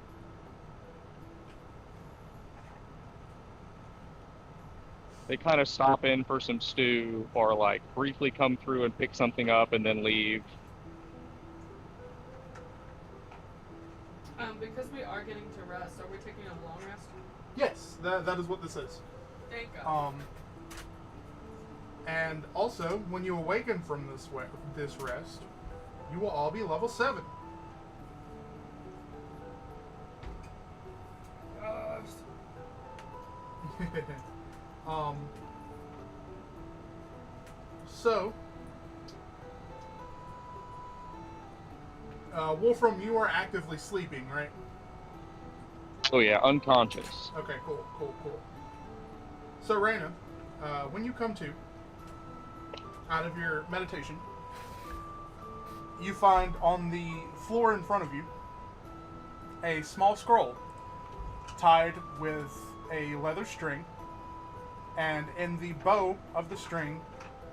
They kind of stop in for some stew, or, like, briefly come through and pick something up and then leave. Because we are getting to rest, are we taking a long rest? Yes, that is what this is. Thank God. And also, when you awaken from this rest, you will all be level 7. So, Wolfram, you are actively sleeping, right? Oh yeah, unconscious. Okay, cool. So, Raina, when you come to, out of your meditation, you find on the floor in front of you a small scroll tied with a leather string, and in the bow of the string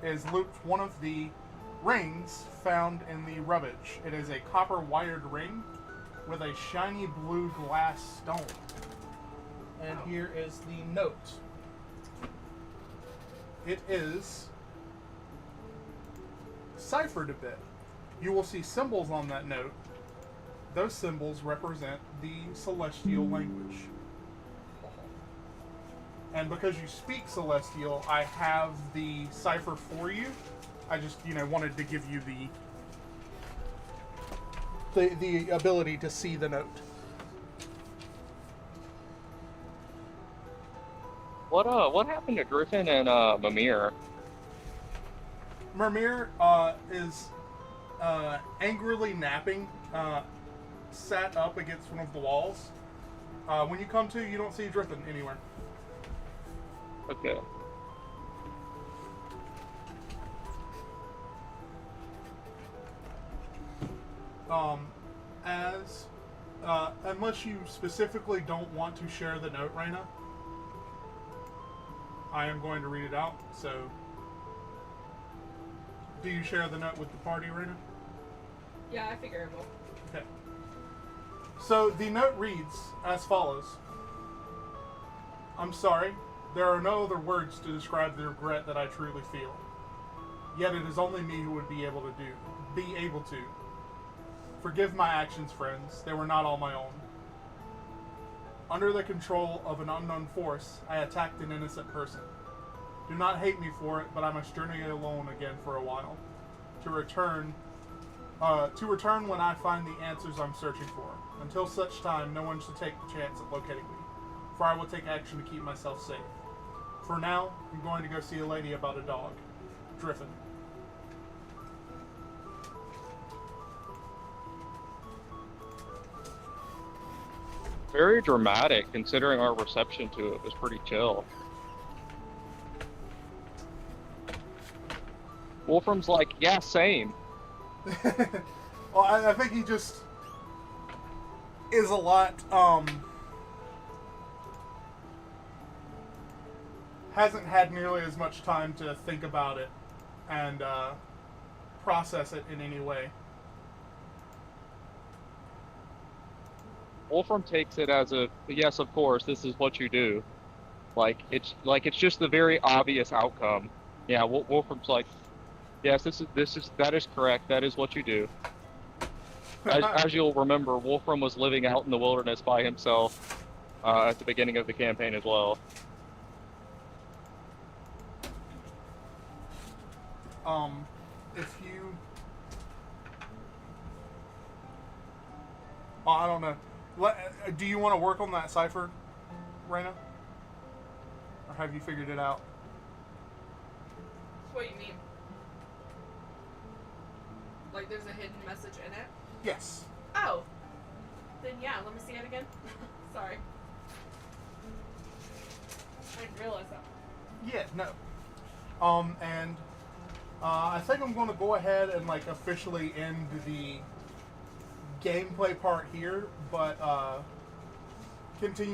is looped one of the rings found in the rubbish. It is a copper wired ring with a shiny blue glass stone. And here is the note. It is ciphered a bit. You will see symbols on that note. Those symbols represent the Celestial language. And because you speak Celestial, I have the cipher for you. I just, wanted to give you the ability to see the note. What happened to Griffin and Mimir? Mimir is angrily napping, sat up against one of the walls. When you come to, you don't see Griffin anywhere. Okay. Unless you specifically don't want to share the note, Raina, I am going to read it out. So, do you share the note with the party, Raina? Yeah, I figure it will. Okay. So the note reads as follows. I'm sorry. There are no other words to describe the regret that I truly feel. Yet it is only me who would be able to. Forgive my actions, friends. They were not all my own. Under the control of an unknown force, I attacked an innocent person. Do not hate me for it, but I must journey alone again for a while. To return when I find the answers I'm searching for. Until such time, no one should take the chance at locating me, for I will take action to keep myself safe. For now, I'm going to go see a lady about a dog. Griffin. Very dramatic, considering our reception to it was pretty chill. Wolfram's like, yeah, same. Well, I think he just is a lot, hasn't had nearly as much time to think about it and process it in any way. Wolfram takes it as a, yes, of course, this is what you do. It's just the very obvious outcome. Yeah, Wolfram's like, yes, that is correct. That is what you do. As you'll remember, Wolfram was living out in the wilderness by himself at the beginning of the campaign as well. If you, I don't know. Do you want to work on that cipher, Raina? Or have you figured it out? What do you mean? Like there's a hidden message in it? Yes. Oh. Then yeah, let me see it again. Sorry. I didn't realize that. Yeah, no. And I think I'm going to go ahead and officially end the gameplay part here, but continue